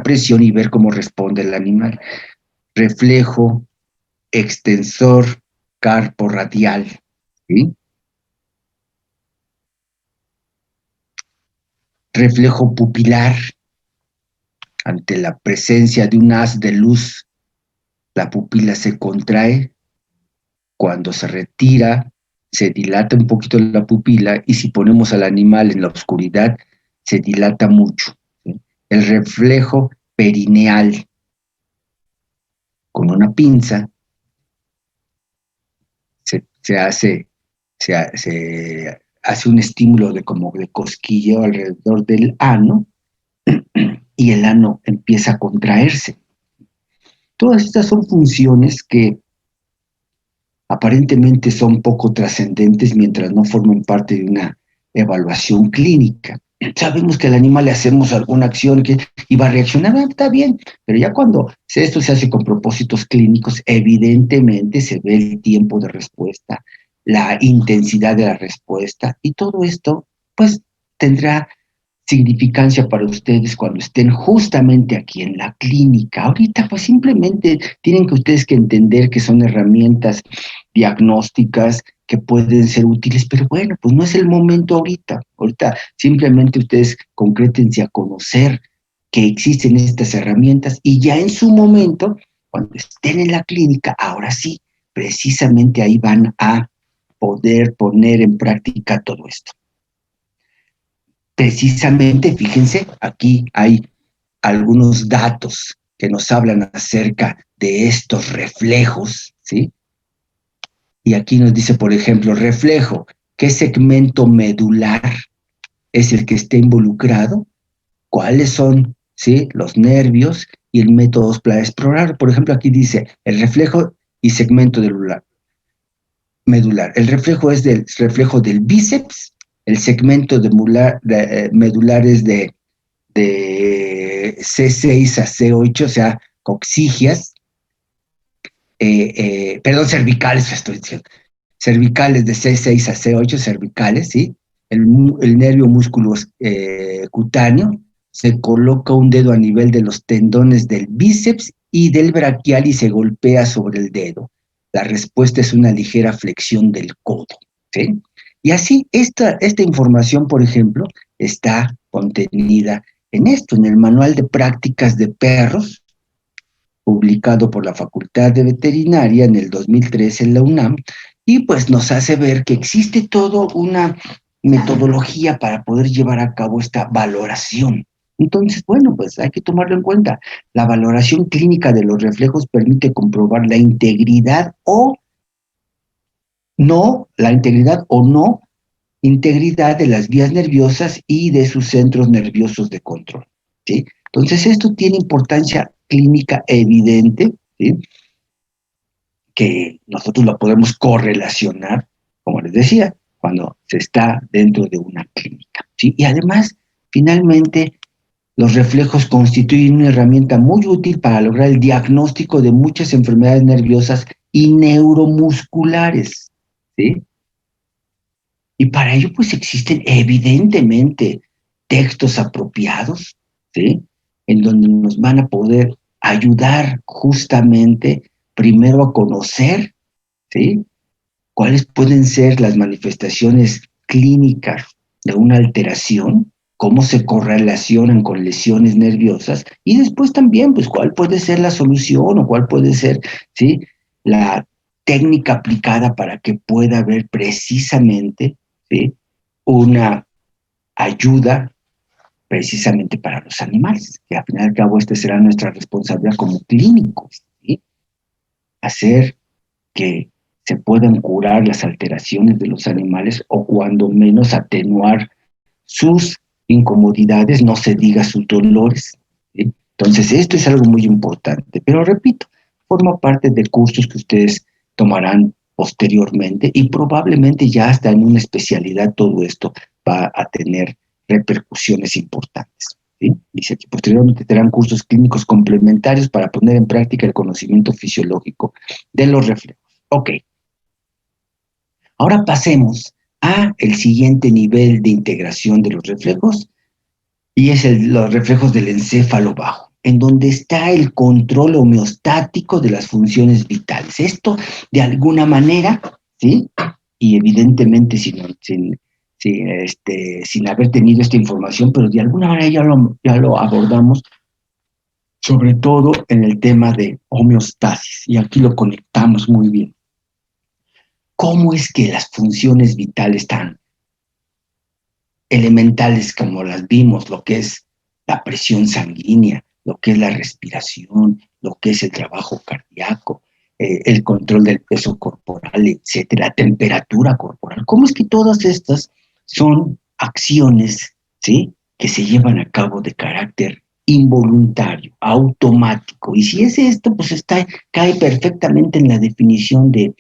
presión y ver cómo responde el animal. Reflejo extensor carporradial, ¿sí? Reflejo pupilar, ante la presencia de un haz de luz, la pupila se contrae, cuando se retira, se dilata un poquito la pupila y si ponemos al animal en la oscuridad, se dilata mucho, ¿sí? El reflejo perineal, con una pinza, se hace un estímulo de como de cosquilleo alrededor del ano y el ano empieza a contraerse. Todas estas son funciones que aparentemente son poco trascendentes mientras no forman parte de una evaluación clínica. Sabemos que al animal le hacemos alguna acción que iba a reaccionar, está bien, pero ya cuando esto se hace con propósitos clínicos, evidentemente se ve el tiempo de respuesta, la intensidad de la respuesta, y todo esto, pues, tendrá significancia para ustedes cuando estén justamente aquí en la clínica. Ahorita, pues simplemente tienen que ustedes que entender que son herramientas diagnósticas que pueden ser útiles, pero bueno, pues no es el momento ahorita. Ahorita simplemente ustedes concrétense a conocer que existen estas herramientas y ya en su momento, cuando estén en la clínica, ahora sí, precisamente ahí van a poder poner en práctica todo esto. Precisamente, fíjense, aquí hay algunos datos que nos hablan acerca de estos reflejos, ¿sí? Y aquí nos dice, por ejemplo, reflejo, ¿qué segmento medular es el que está involucrado? ¿Cuáles son, sí, los nervios y el método para explorar? Por ejemplo, aquí dice el reflejo y segmento medular. El reflejo es del reflejo del bíceps, el segmento medular es de C6 a C8, o sea, coxigias, perdón, cervicales, estoy diciendo, cervicales de C6 a C8, cervicales, ¿sí? El nervio músculo cutáneo, se coloca un dedo a nivel de los tendones del bíceps y del braquial y se golpea sobre el dedo. La respuesta es una ligera flexión del codo, ¿sí? Y así, esta información, por ejemplo, está contenida en esto, en el Manual de Prácticas de Perros, publicado por la Facultad de Veterinaria en el 2013 en la UNAM, y pues nos hace ver que existe toda una metodología para poder llevar a cabo esta valoración. Entonces, bueno, pues hay que tomarlo en cuenta. La valoración clínica de los reflejos permite comprobar la integridad o no integridad de las vías nerviosas y de sus centros nerviosos de control, ¿sí? Entonces, esto tiene importancia clínica evidente, ¿sí? Que nosotros lo podemos correlacionar, como les decía, cuando se está dentro de una clínica, ¿sí? Y además, finalmente, los reflejos constituyen una herramienta muy útil para lograr el diagnóstico de muchas enfermedades nerviosas y neuromusculares, ¿sí? Y para ello, pues existen evidentemente textos apropiados, ¿sí? En donde nos van a poder ayudar justamente primero a conocer, ¿sí? Cuáles pueden ser las manifestaciones clínicas de una alteración, cómo se correlacionan con lesiones nerviosas y después también, pues, cuál puede ser la solución o cuál puede ser, ¿sí? La técnica aplicada para que pueda haber precisamente, ¿sí? Una ayuda precisamente para los animales, que al final y al cabo esta será nuestra responsabilidad como clínicos, ¿sí? Hacer que se puedan curar las alteraciones de los animales o cuando menos atenuar sus incomodidades, no se diga sus dolores, ¿sí? Entonces esto es algo muy importante, pero repito, forma parte de cursos que ustedes tomarán posteriormente y probablemente ya hasta en una especialidad todo esto va a tener repercusiones importantes, ¿sí? Dice que posteriormente tendrán cursos clínicos complementarios para poner en práctica el conocimiento fisiológico de los reflejos. Ok, ahora pasemos a el siguiente nivel de integración de los reflejos y es los reflejos del encéfalo bajo. en donde está el control homeostático de las funciones vitales. Esto, de alguna manera, ¿sí? Y evidentemente sin haber tenido esta información, pero de alguna manera ya lo abordamos, sobre todo en el tema de homeostasis, y aquí lo conectamos muy bien. ¿Cómo es que las funciones vitales tan elementales como las vimos, lo que es la presión sanguínea, lo que es la respiración, lo que es el trabajo cardíaco, el control del peso corporal, etcétera, la temperatura corporal? ¿Cómo es que todas estas son acciones, ¿sí?, que se llevan a cabo de carácter involuntario, automático? Y si es esto, pues cae perfectamente en la definición de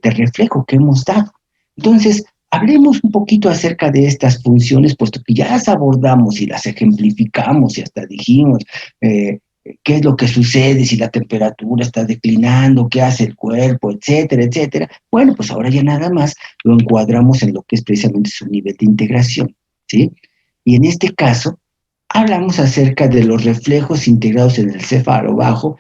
reflejo que hemos dado. Entonces, hablemos un poquito acerca de estas funciones, puesto que ya las abordamos y las ejemplificamos y hasta dijimos qué es lo que sucede si la temperatura está declinando, qué hace el cuerpo, etcétera, etcétera. Bueno, pues ahora ya nada más lo encuadramos en lo que es precisamente su nivel de integración, ¿sí? Y en este caso, hablamos acerca de los reflejos integrados en el céfalo bajo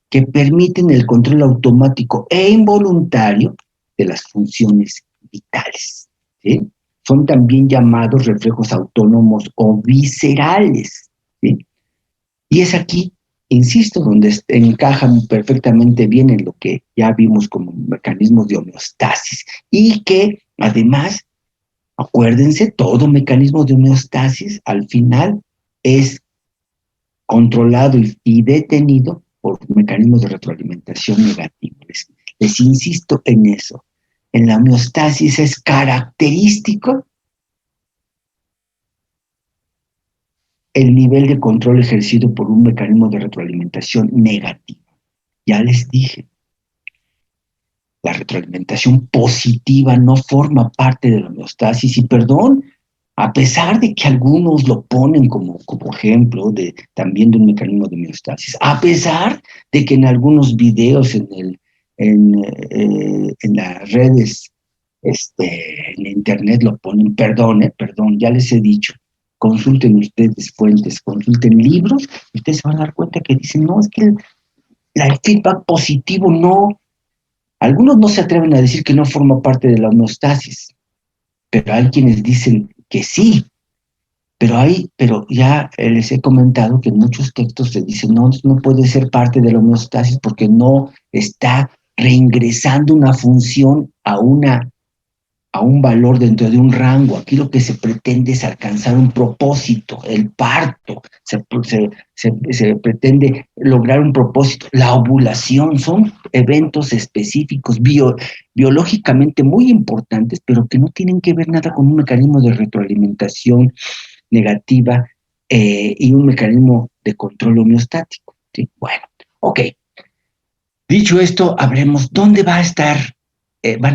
que permiten el control automático e involuntario de las funciones vitales, ¿sí? Son también llamados reflejos autónomos o viscerales, ¿sí? Y es aquí, insisto, donde encajan perfectamente bien en lo que ya vimos como mecanismos de homeostasis y que además, acuérdense, todo mecanismo de homeostasis al final es controlado y detenido por mecanismos de retroalimentación negativos. Les insisto en eso. En la homeostasis es característico el nivel de control ejercido por un mecanismo de retroalimentación negativo. Ya les dije, la retroalimentación positiva no forma parte de la homeostasis y perdón, a pesar de que algunos lo ponen como ejemplo también de un mecanismo de homeostasis, a pesar de que en algunos videos en las redes, en internet lo ponen, perdón, ya les he dicho, consulten ustedes fuentes, consulten libros, y ustedes se van a dar cuenta que dicen, no, es que el feedback positivo no, algunos no se atreven a decir que no forma parte de la homeostasis, pero hay quienes dicen que sí, pero ya les he comentado que en muchos textos se dice no puede ser parte de la homeostasis porque no está reingresando una función a un valor dentro de un rango. Aquí lo que se pretende es alcanzar un propósito, el parto, se pretende lograr un propósito, la ovulación, son eventos específicos biológicamente muy importantes, pero que no tienen que ver nada con un mecanismo de retroalimentación negativa y un mecanismo de control homeostático, ¿sí? Bueno, ok. Dicho esto, hablemos dónde van a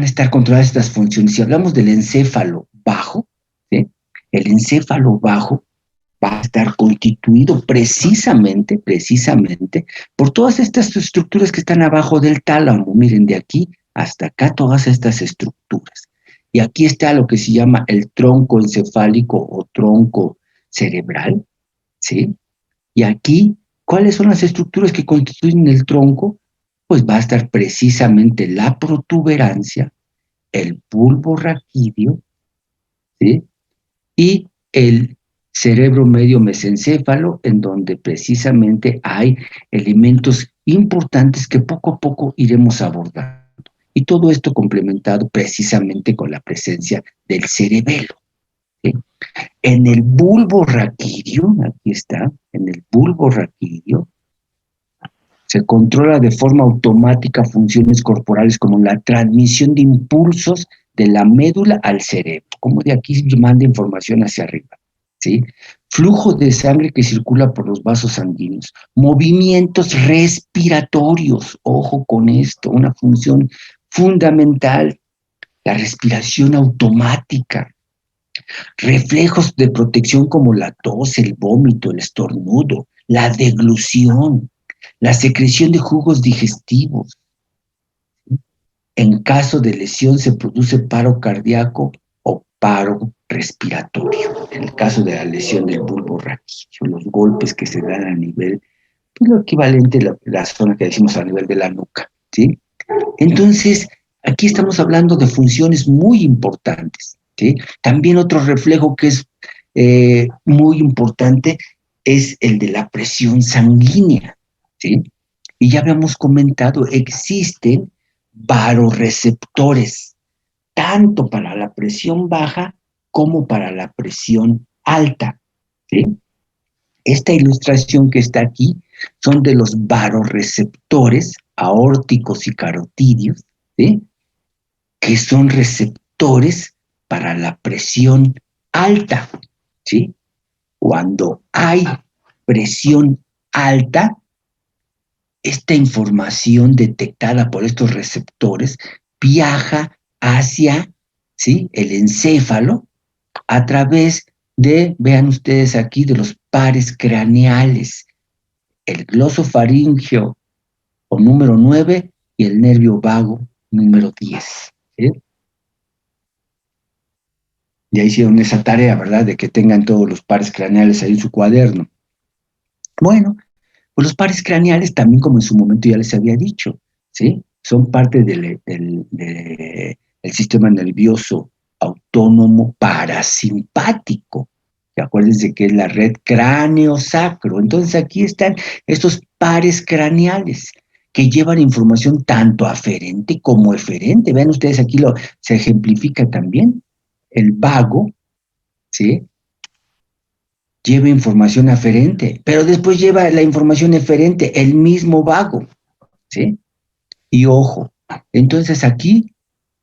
estar controladas estas funciones. Si hablamos del encéfalo bajo, ¿sí?, el encéfalo bajo va a estar constituido precisamente por todas estas estructuras que están abajo del tálamo. Miren, de aquí hasta acá todas estas estructuras. Y aquí está lo que se llama el tronco encefálico o tronco cerebral, ¿sí? Y aquí, ¿cuáles son las estructuras que constituyen el tronco? Pues va a estar precisamente la protuberancia, el bulbo raquídeo, ¿sí?, y el cerebro medio mesencéfalo, en donde precisamente hay elementos importantes que poco a poco iremos abordando. Y todo esto complementado precisamente con la presencia del cerebelo, ¿sí? En el bulbo raquídeo, aquí está, en el bulbo raquídeo, se controla de forma automática funciones corporales como la transmisión de impulsos de la médula al cerebro, como de aquí manda información hacia arriba, ¿sí? Flujo de sangre que circula por los vasos sanguíneos, movimientos respiratorios, ojo con esto, una función fundamental, la respiración automática, reflejos de protección como la tos, el vómito, el estornudo, la deglución, la secreción de jugos digestivos. En caso de lesión se produce paro cardíaco o paro respiratorio. En el caso de la lesión del bulbo raquídeo, los golpes que se dan a nivel pues lo equivalente a la zona que decimos a nivel de la nuca, ¿sí? Entonces, aquí estamos hablando de funciones muy importantes, ¿sí? También otro reflejo que es muy importante es el de la presión sanguínea, ¿sí? Y ya habíamos comentado, existen varoreceptores, tanto para la presión baja como para la presión alta, ¿sí? Esta ilustración que está aquí son de los varoreceptores aórticos y carotídeos, ¿sí? Que son receptores para la presión alta, ¿sí? Cuando hay presión alta, esta información detectada por estos receptores viaja hacia, ¿sí?, el encéfalo a través de, vean ustedes aquí, de los pares craneales, el glosofaringeo o número 9 y el nervio vago número 10. ¿Sí? Ya hicieron esa tarea, ¿verdad? De que tengan todos los pares craneales ahí en su cuaderno. Bueno, pues los pares craneales también, como en su momento ya les había dicho, ¿sí? Son parte del sistema nervioso autónomo parasimpático. Que acuérdense que es la red cráneo-sacro. Entonces aquí están estos pares craneales que llevan información tanto aferente como eferente. Vean ustedes aquí se ejemplifica también. El vago, ¿sí?, lleva información aferente, pero después lleva la información eferente, el mismo vago, ¿sí? Y ojo, entonces aquí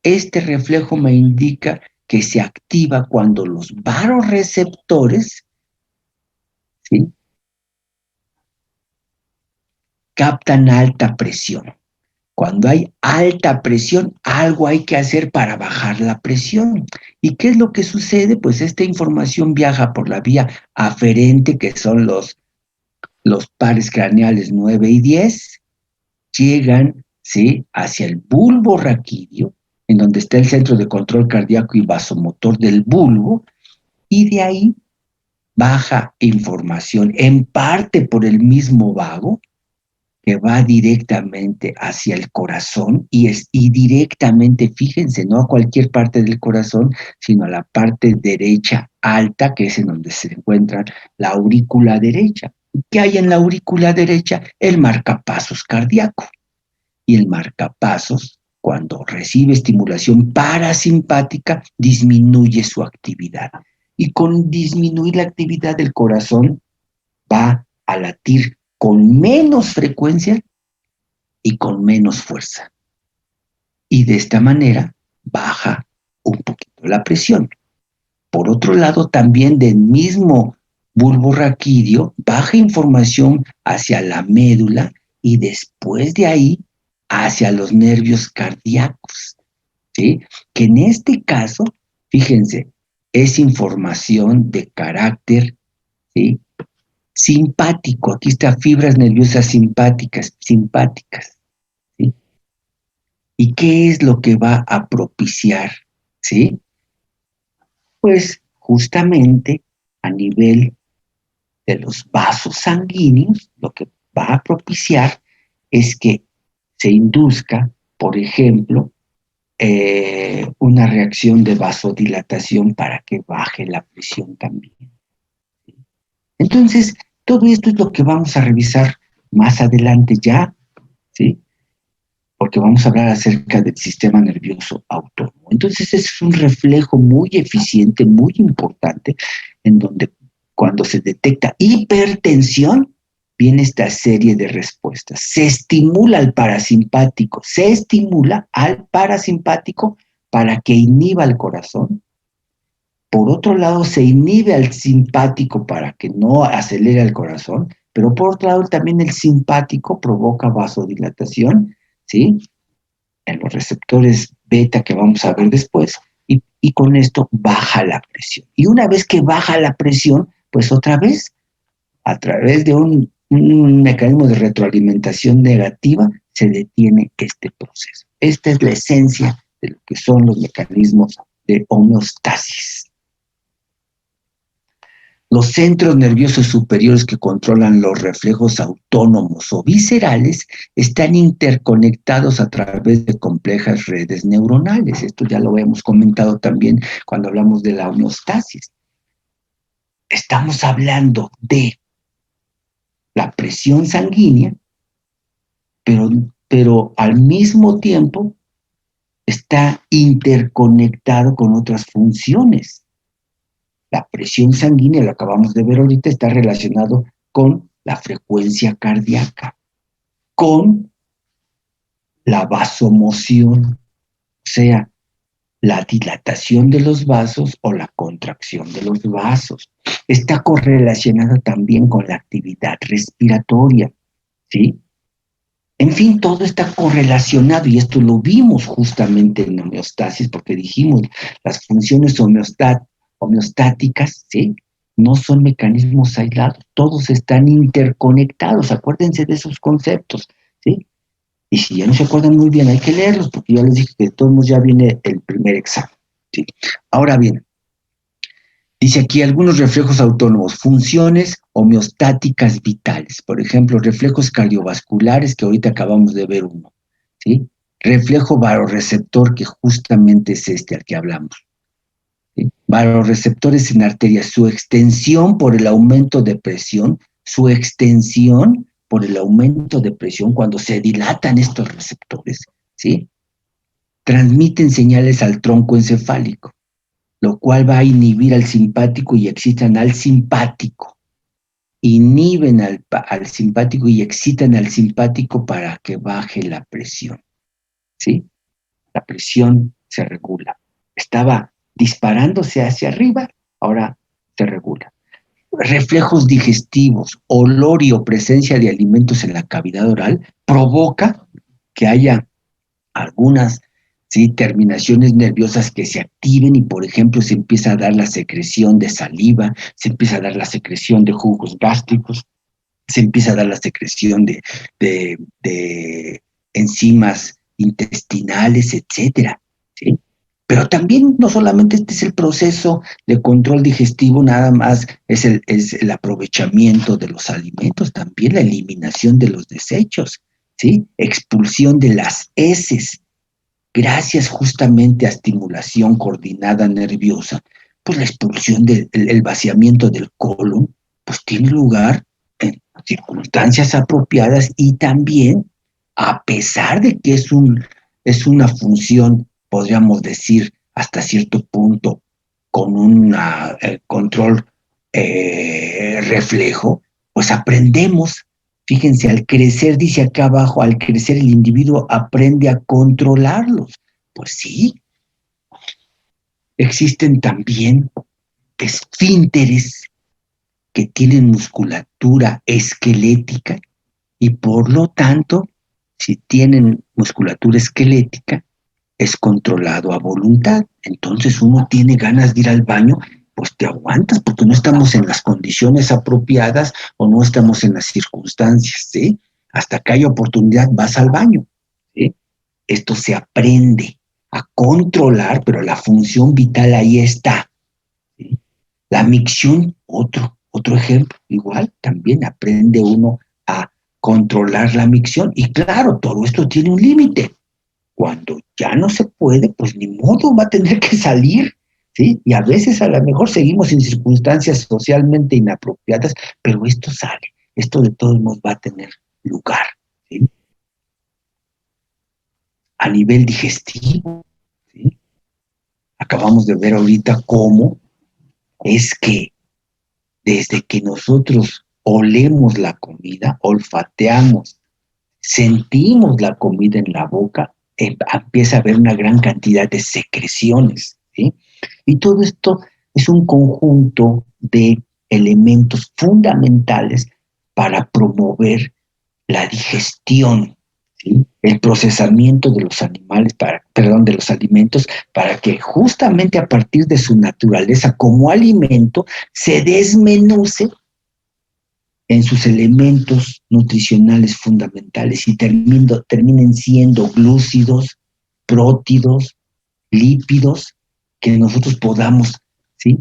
este reflejo me indica que se activa cuando los varoreceptores, ¿sí?, captan alta presión. Cuando hay alta presión, algo hay que hacer para bajar la presión. ¿Y qué es lo que sucede? Pues esta información viaja por la vía aferente, que son los pares craneales 9 y 10, llegan, ¿sí?, hacia el bulbo raquídeo, en donde está el centro de control cardíaco y vasomotor del bulbo, y de ahí baja información, en parte por el mismo vago, que va directamente hacia el corazón y directamente, fíjense, no a cualquier parte del corazón, sino a la parte derecha alta, que es en donde se encuentra la aurícula derecha. ¿Qué hay en la aurícula derecha? El marcapasos cardíaco. Y el marcapasos, cuando recibe estimulación parasimpática, disminuye su actividad. Y con disminuir la actividad del corazón, va a latir con menos frecuencia y con menos fuerza. Y de esta manera baja un poquito la presión. Por otro lado, también del mismo bulbo raquídeo baja información hacia la médula y después de ahí hacia los nervios cardíacos, ¿sí? Que en este caso, fíjense, es información de carácter, ¿sí?, simpático. Aquí está fibras nerviosas simpáticas, ¿sí? ¿Y qué es lo que va a propiciar? ¿Sí? Pues justamente a nivel de los vasos sanguíneos, lo que va a propiciar es que se induzca, por ejemplo, una reacción de vasodilatación para que baje la presión también. Entonces, todo esto es lo que vamos a revisar más adelante ya, ¿sí? Porque vamos a hablar acerca del sistema nervioso autónomo. Entonces, es un reflejo muy eficiente, muy importante, en donde cuando se detecta hipertensión, viene esta serie de respuestas. Se estimula al parasimpático, para que inhiba el corazón. Por otro lado, se inhibe al simpático para que no acelere el corazón, pero por otro lado, también el simpático provoca vasodilatación, ¿sí?, en los receptores beta que vamos a ver después, y con esto baja la presión. Y una vez que baja la presión, pues otra vez, a través de un mecanismo de retroalimentación negativa, se detiene este proceso. Esta es la esencia de lo que son los mecanismos de homeostasis. Los centros nerviosos superiores que controlan los reflejos autónomos o viscerales están interconectados a través de complejas redes neuronales. Esto ya lo hemos comentado también cuando hablamos de la homeostasis. Estamos hablando de la presión sanguínea, pero al mismo tiempo está interconectado con otras funciones. La presión sanguínea, lo acabamos de ver ahorita, está relacionado con la frecuencia cardíaca, con la vasomoción, o sea, la dilatación de los vasos o la contracción de los vasos. Está correlacionada también con la actividad respiratoria, ¿sí? En fin, todo está correlacionado y esto lo vimos justamente en homeostasis porque dijimos, las funciones homeostáticas, ¿sí? No son mecanismos aislados, todos están interconectados, acuérdense de esos conceptos, ¿sí? Y si ya no se acuerdan muy bien, hay que leerlos porque ya les dije que de todos modos ya viene el primer examen, ¿sí? Ahora bien, dice aquí algunos reflejos autónomos, funciones homeostáticas vitales, por ejemplo, reflejos cardiovasculares, que ahorita acabamos de ver uno, ¿sí? Reflejo varoreceptor, que justamente es este al que hablamos, ¿sí? Varoreceptores en arterias, su extensión por el aumento de presión, su extensión por el aumento de presión cuando se dilatan estos receptores, ¿sí? Transmiten señales al tronco encefálico, lo cual va a inhibir al simpático y excitan al simpático. Inhiben al simpático y excitan al simpático para que baje la presión, ¿sí? La presión se regula. Estaba disparándose hacia arriba, ahora se regula. Reflejos digestivos, olor y o presencia de alimentos en la cavidad oral provoca que haya algunas, ¿sí?, terminaciones nerviosas que se activen y, por ejemplo, se empieza a dar la secreción de saliva, se empieza a dar la secreción de jugos gástricos, se empieza a dar la secreción de enzimas intestinales, etcétera, ¿sí? Pero también no solamente este es el proceso de control digestivo, nada más es el aprovechamiento de los alimentos, también la eliminación de los desechos, ¿sí? Expulsión de las heces, gracias justamente a estimulación coordinada nerviosa, pues la expulsión el vaciamiento del colon, pues tiene lugar en circunstancias apropiadas y también, a pesar de que es una función, podríamos decir, hasta cierto punto, con un control reflejo, pues aprendemos. Fíjense, al crecer, dice acá abajo, al crecer el individuo aprende a controlarlos. Pues sí, existen también esfínteres que tienen musculatura esquelética y por lo tanto, si tienen musculatura esquelética, es controlado a voluntad. Entonces uno tiene ganas de ir al baño, pues te aguantas porque no estamos en las condiciones apropiadas o no estamos en las circunstancias, ¿sí? Hasta que haya oportunidad vas al baño, ¿sí? Esto se aprende a controlar, pero la función vital ahí está, ¿sí? La micción, otro ejemplo, igual también aprende uno a controlar la micción y claro, todo esto tiene un límite. Cuando ya no se puede, pues ni modo, va a tener que salir, ¿sí? Y a veces a lo mejor seguimos en circunstancias socialmente inapropiadas, pero esto sale, esto de todos modos va a tener lugar, ¿sí? A nivel digestivo, ¿sí? Acabamos de ver ahorita cómo es que desde que nosotros olemos la comida, olfateamos, sentimos la comida en la boca, empieza a haber una gran cantidad de secreciones, ¿sí? Y todo esto es un conjunto de elementos fundamentales para promover la digestión, ¿sí? El procesamiento de los de los alimentos, para que justamente a partir de su naturaleza como alimento se desmenuce en sus elementos nutricionales fundamentales y terminen siendo glúcidos, prótidos, lípidos, que nosotros podamos, ¿sí?,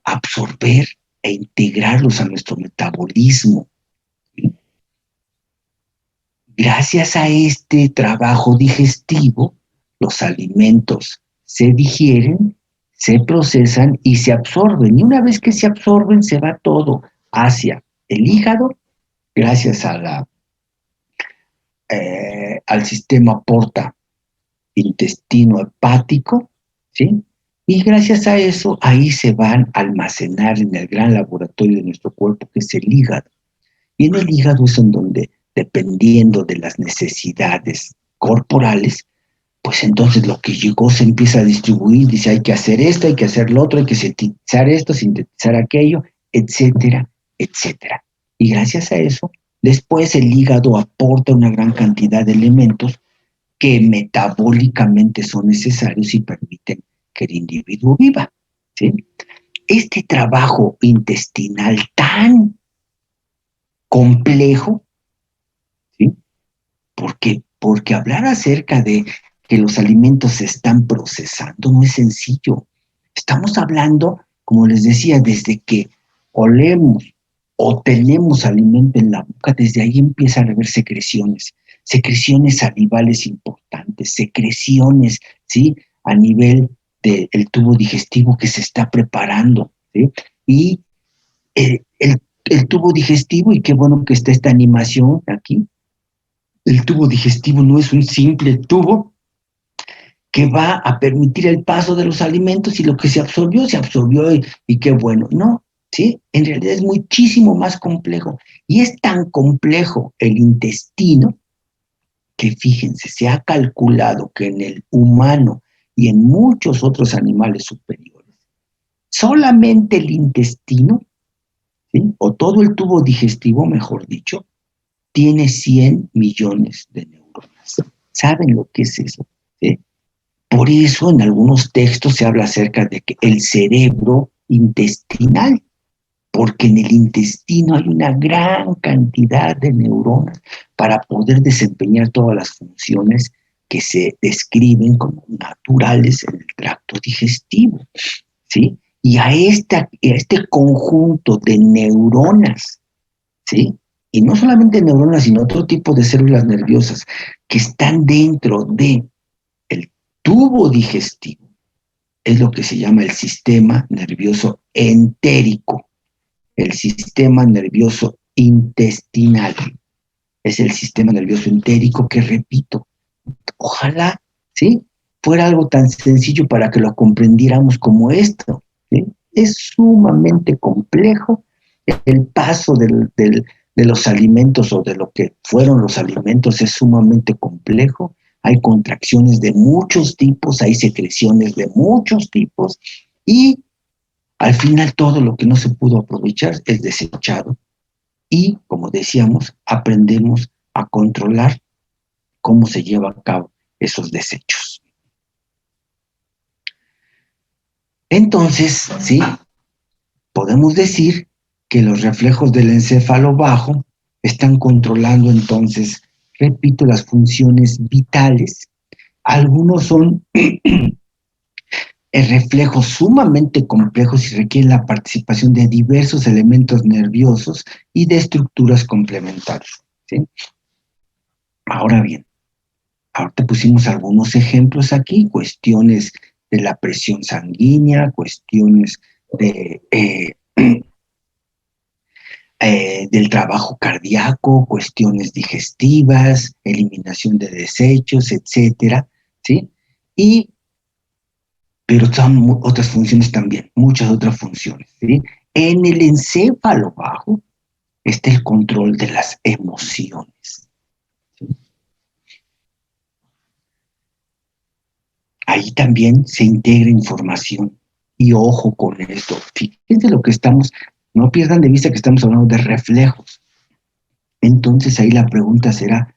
absorber e integrarlos a nuestro metabolismo. Gracias a este trabajo digestivo, los alimentos se digieren, se procesan y se absorben. Y una vez que se absorben, se va todo hacia el hígado, gracias a al sistema porta intestino hepático, ¿sí? Y gracias a eso, ahí se van a almacenar en el gran laboratorio de nuestro cuerpo, que es el hígado. Y en el hígado es en donde, dependiendo de las necesidades corporales, pues entonces lo que llegó se empieza a distribuir, dice hay que hacer esto, hay que hacer lo otro, hay que sintetizar esto, sintetizar aquello, etcétera, etcétera. Y gracias a eso, después el hígado aporta una gran cantidad de elementos que metabólicamente son necesarios y permiten que el individuo viva, ¿sí? Este trabajo intestinal tan complejo, ¿sí? Porque hablar acerca de que los alimentos se están procesando no es sencillo. Estamos hablando, como les decía, desde que olemos o tenemos alimento en la boca, desde ahí empiezan a haber secreciones salivales importantes, secreciones, ¿sí? A nivel del tubo digestivo que se está preparando, ¿sí? Y el tubo digestivo, y qué bueno que está esta animación aquí, el tubo digestivo no es un simple tubo que va a permitir el paso de los alimentos y lo que se absorbió y qué bueno. No, ¿sí? En realidad es muchísimo más complejo. Y es tan complejo el intestino que fíjense, se ha calculado que en el humano y en muchos otros animales superiores, solamente el intestino, ¿sí? O todo el tubo digestivo, mejor dicho, tiene 100 millones de neuronas. ¿Saben lo que es eso? ¿Sí? Por eso en algunos textos se habla acerca de que el cerebro intestinal, porque en el intestino hay una gran cantidad de neuronas para poder desempeñar todas las funciones que se describen como naturales en el tracto digestivo, ¿sí? Y a este conjunto de neuronas, ¿sí? Y no solamente neuronas, sino otro tipo de células nerviosas que están dentro de el tubo digestivo, es lo que se llama el sistema nervioso entérico. El sistema nervioso intestinal es el sistema nervioso entérico que, repito, ojalá, ¿sí? Fuera algo tan sencillo para que lo comprendiéramos como esto, ¿sí? Es sumamente complejo el paso de los alimentos o de lo que fueron los alimentos, es sumamente complejo. Hay contracciones de muchos tipos, hay secreciones de muchos tipos y al final todo lo que no se pudo aprovechar es desechado y, como decíamos, aprendemos a controlar cómo se lleva a cabo esos desechos. Entonces, sí, podemos decir que los reflejos del encéfalo bajo están controlando entonces, repito, las funciones vitales. Algunos son reflejos sumamente complejos y requieren la participación de diversos elementos nerviosos y de estructuras complementarias, ¿sí? Ahora bien, ahorita pusimos algunos ejemplos aquí, cuestiones de la presión sanguínea, cuestiones de, del trabajo cardíaco, cuestiones digestivas, eliminación de desechos, etcétera, ¿sí? Pero son otras funciones también, muchas otras funciones, ¿sí? En el encéfalo bajo está el control de las emociones, ¿sí? Ahí también se integra información. Y ojo con esto, fíjense lo que estamos, no pierdan de vista que estamos hablando de reflejos. Entonces ahí la pregunta será,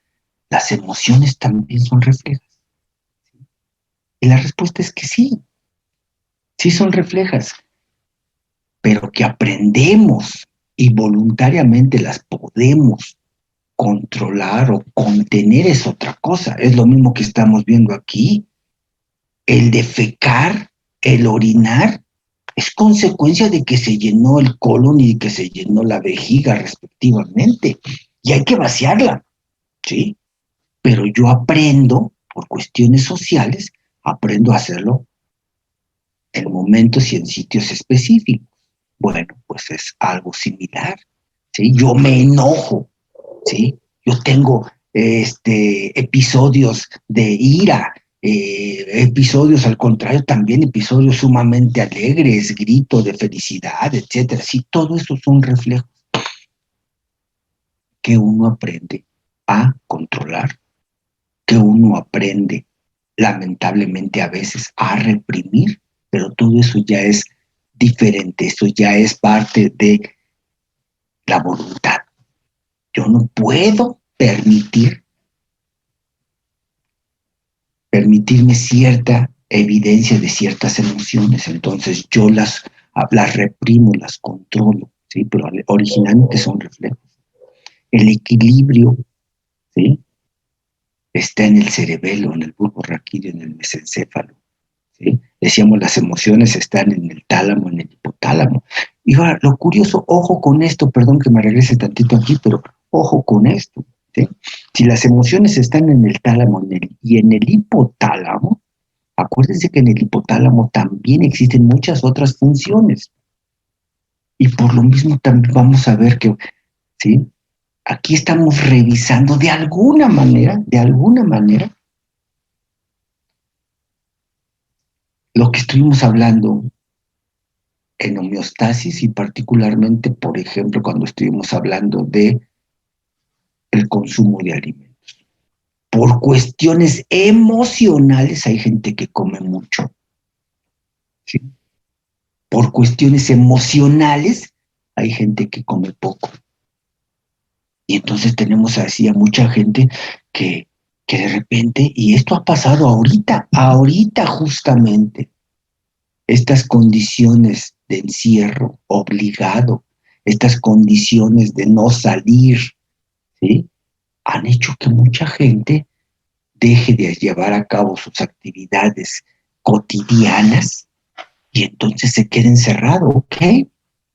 ¿las emociones también son reflejas? Y la respuesta es que sí, sí son reflejas, pero que aprendemos y voluntariamente las podemos controlar o contener es otra cosa. Es lo mismo que estamos viendo aquí. El defecar, el orinar, es consecuencia de que se llenó el colon y de que se llenó la vejiga respectivamente. Y hay que vaciarla, ¿sí? Pero yo aprendo, por cuestiones sociales, aprendo a hacerlo en momentos y en sitios específicos. Bueno, pues es algo similar, ¿sí? Yo me enojo, ¿sí? Yo tengo episodios de ira, episodios al contrario, también episodios sumamente alegres, gritos de felicidad, etcétera. Sí, todo eso son reflejos que uno aprende a controlar, que uno aprende lamentablemente a veces a reprimir, pero todo eso ya es diferente, eso ya es parte de la voluntad. Yo no puedo permitirme cierta evidencia de ciertas emociones, entonces yo las reprimo, las controlo, ¿sí? Pero originalmente son reflejos. El equilibrio, ¿sí? Está en el cerebelo, en el bulbo raquídeo, en el mesencéfalo, ¿sí? Decíamos, las emociones están en el tálamo, en el hipotálamo. Y ahora, lo curioso, ojo con esto, perdón que me regrese tantito aquí, pero ojo con esto, ¿sí? Si las emociones están en el tálamo y en el hipotálamo, acuérdense que en el hipotálamo también existen muchas otras funciones. Y por lo mismo también vamos a ver que, ¿sí? Aquí estamos revisando de alguna manera, lo que estuvimos hablando en homeostasis y particularmente, por ejemplo, cuando estuvimos hablando de el consumo de alimentos. Por cuestiones emocionales hay gente que come mucho, ¿sí? Por cuestiones emocionales hay gente que come poco. Y entonces tenemos así a mucha gente que, que de repente, y esto ha pasado ahorita justamente, estas condiciones de encierro obligado, estas condiciones de no salir, ¿sí? Han hecho que mucha gente deje de llevar a cabo sus actividades cotidianas y entonces se quede encerrado, ¿ok?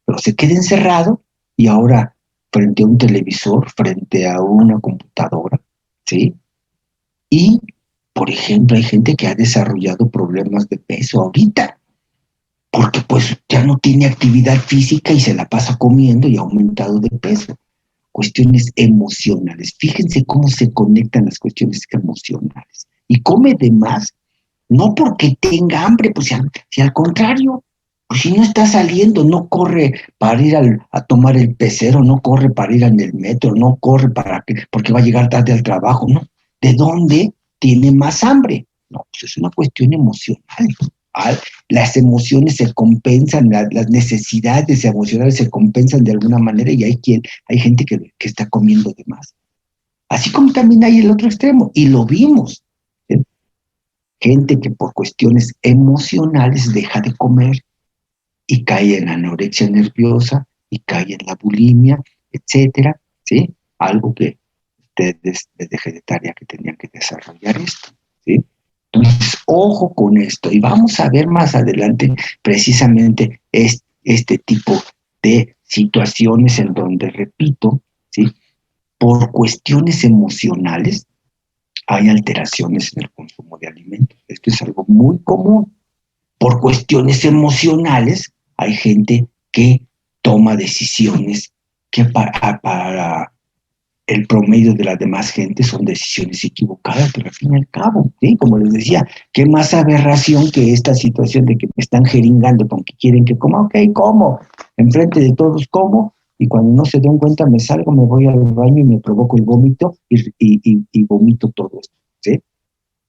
Pero se quede encerrado y ahora frente a un televisor, frente a una computadora, ¿sí? Y, por ejemplo, hay gente que ha desarrollado problemas de peso ahorita, porque pues ya no tiene actividad física y se la pasa comiendo y ha aumentado de peso. Cuestiones emocionales. Fíjense cómo se conectan las cuestiones emocionales. Y come de más, no porque tenga hambre, pues si al contrario, pues si no está saliendo, no corre para ir a tomar el pecero, no corre para ir en el metro, no corre porque va a llegar tarde al trabajo, ¿no? ¿De dónde tiene más hambre? No, pues es una cuestión emocional. Ah, las emociones se compensan, las necesidades emocionales se compensan de alguna manera y hay gente que está comiendo de más. Así como también hay el otro extremo, y lo vimos. ¿Sí? Gente que por cuestiones emocionales deja de comer y cae en anorexia nerviosa y cae en la bulimia, etcétera, ¿sí? Algo que ustedes desde tarea que tenían que desarrollar esto, ¿sí? Entonces, ojo con esto y vamos a ver más adelante precisamente este tipo de situaciones en donde, repito, ¿sí? Por cuestiones emocionales hay alteraciones en el consumo de alimentos. Esto es algo muy común. Por cuestiones emocionales hay gente que toma decisiones que para el promedio de la demás gente son decisiones equivocadas, pero al fin y al cabo, ¿sí? Como les decía, qué más aberración que esta situación de que me están jeringando con que quieren que coma, ok, como, enfrente de todos como, y cuando no se den cuenta me salgo, me voy al baño y me provoco el vómito y vomito todo esto, ¿sí?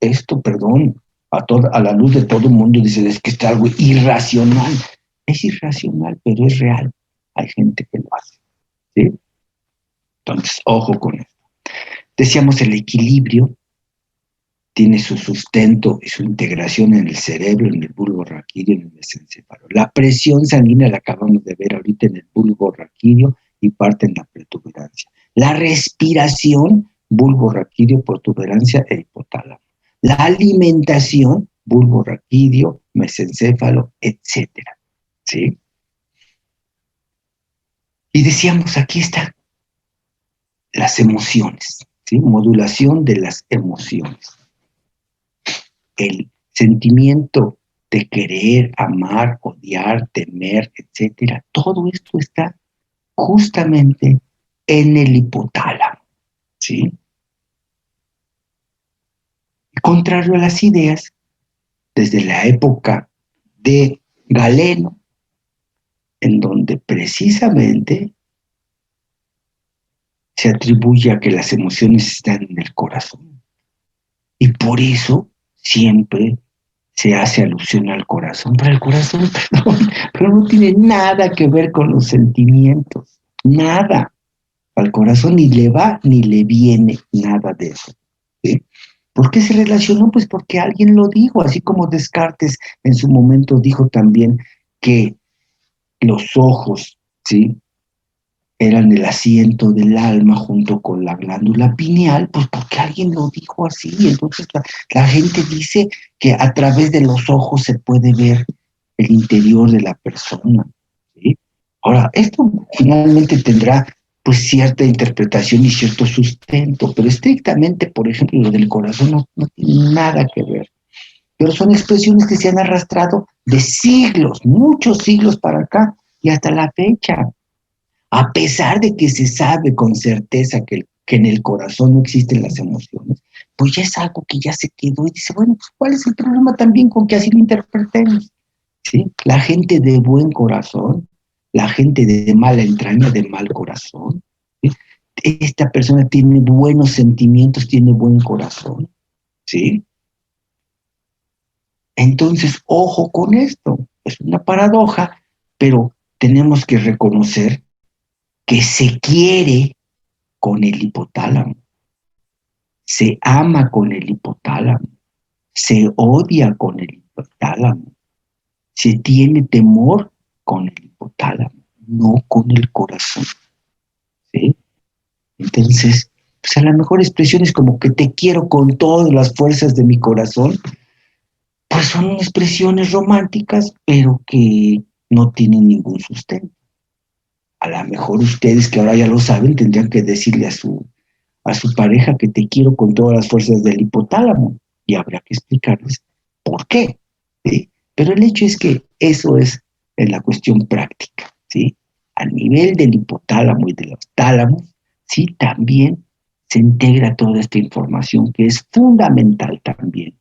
Esto, perdón, a la luz de todo el mundo dice, es que está algo irracional. Es irracional, pero es real. Hay gente que lo hace, ¿sí? Entonces, ojo con esto. Decíamos, el equilibrio tiene su sustento y su integración en el cerebro, en el bulbo raquídeo, en el mesencéfalo. La presión sanguínea la acabamos de ver ahorita en el bulbo raquídeo y parte en la protuberancia. La respiración, bulbo raquídeo, protuberancia e hipotálamo. La alimentación, bulbo raquídeo, mesencéfalo, etcétera. ¿sí? Y decíamos, aquí están las emociones, ¿sí? Modulación de las emociones. El sentimiento de querer, amar, odiar, temer, etcétera, todo esto está justamente en el hipotálamo, ¿sí? Contrario a las ideas, desde la época de Galeno, en donde precisamente se atribuye a que las emociones están en el corazón. Y por eso siempre se hace alusión al corazón, pero el corazón, perdón, pero no tiene nada que ver con los sentimientos, nada. Al corazón ni le va ni le viene nada de eso. ¿Sí? ¿Por qué se relacionó? Pues porque alguien lo dijo, así como Descartes en su momento dijo también que los ojos, ¿sí? Eran el asiento del alma junto con la glándula pineal, pues porque alguien lo dijo así. Entonces la gente dice que a través de los ojos se puede ver el interior de la persona. ¿Sí? Ahora, esto finalmente tendrá pues cierta interpretación y cierto sustento, pero estrictamente, por ejemplo, lo del corazón no tiene nada que ver. Pero son expresiones que se han arrastrado de siglos, muchos siglos para acá y hasta la fecha. A pesar de que se sabe con certeza que en el corazón no existen las emociones, pues ya es algo que ya se quedó y dice, bueno, pues ¿cuál es el problema también con que así lo interpretemos? ¿Sí? La gente de buen corazón, la gente de mala entraña, de mal corazón, ¿sí? Esta persona tiene buenos sentimientos, tiene buen corazón, ¿sí? Entonces, ojo con esto, es una paradoja, pero tenemos que reconocer que se quiere con el hipotálamo, se ama con el hipotálamo, se odia con el hipotálamo, se tiene temor con el hipotálamo, no con el corazón. ¿Sí? Entonces, pues a la mejor expresión es como que te quiero con todas las fuerzas de mi corazón, pues son expresiones románticas, pero que no tienen ningún sustento. A lo mejor ustedes que ahora ya lo saben tendrían que decirle a su pareja que te quiero con todas las fuerzas del hipotálamo y habrá que explicarles por qué. ¿Sí? Pero el hecho es que eso es en la cuestión práctica. ¿Sí? A nivel del hipotálamo y de los tálamos, sí, también se integra toda esta información que es fundamental también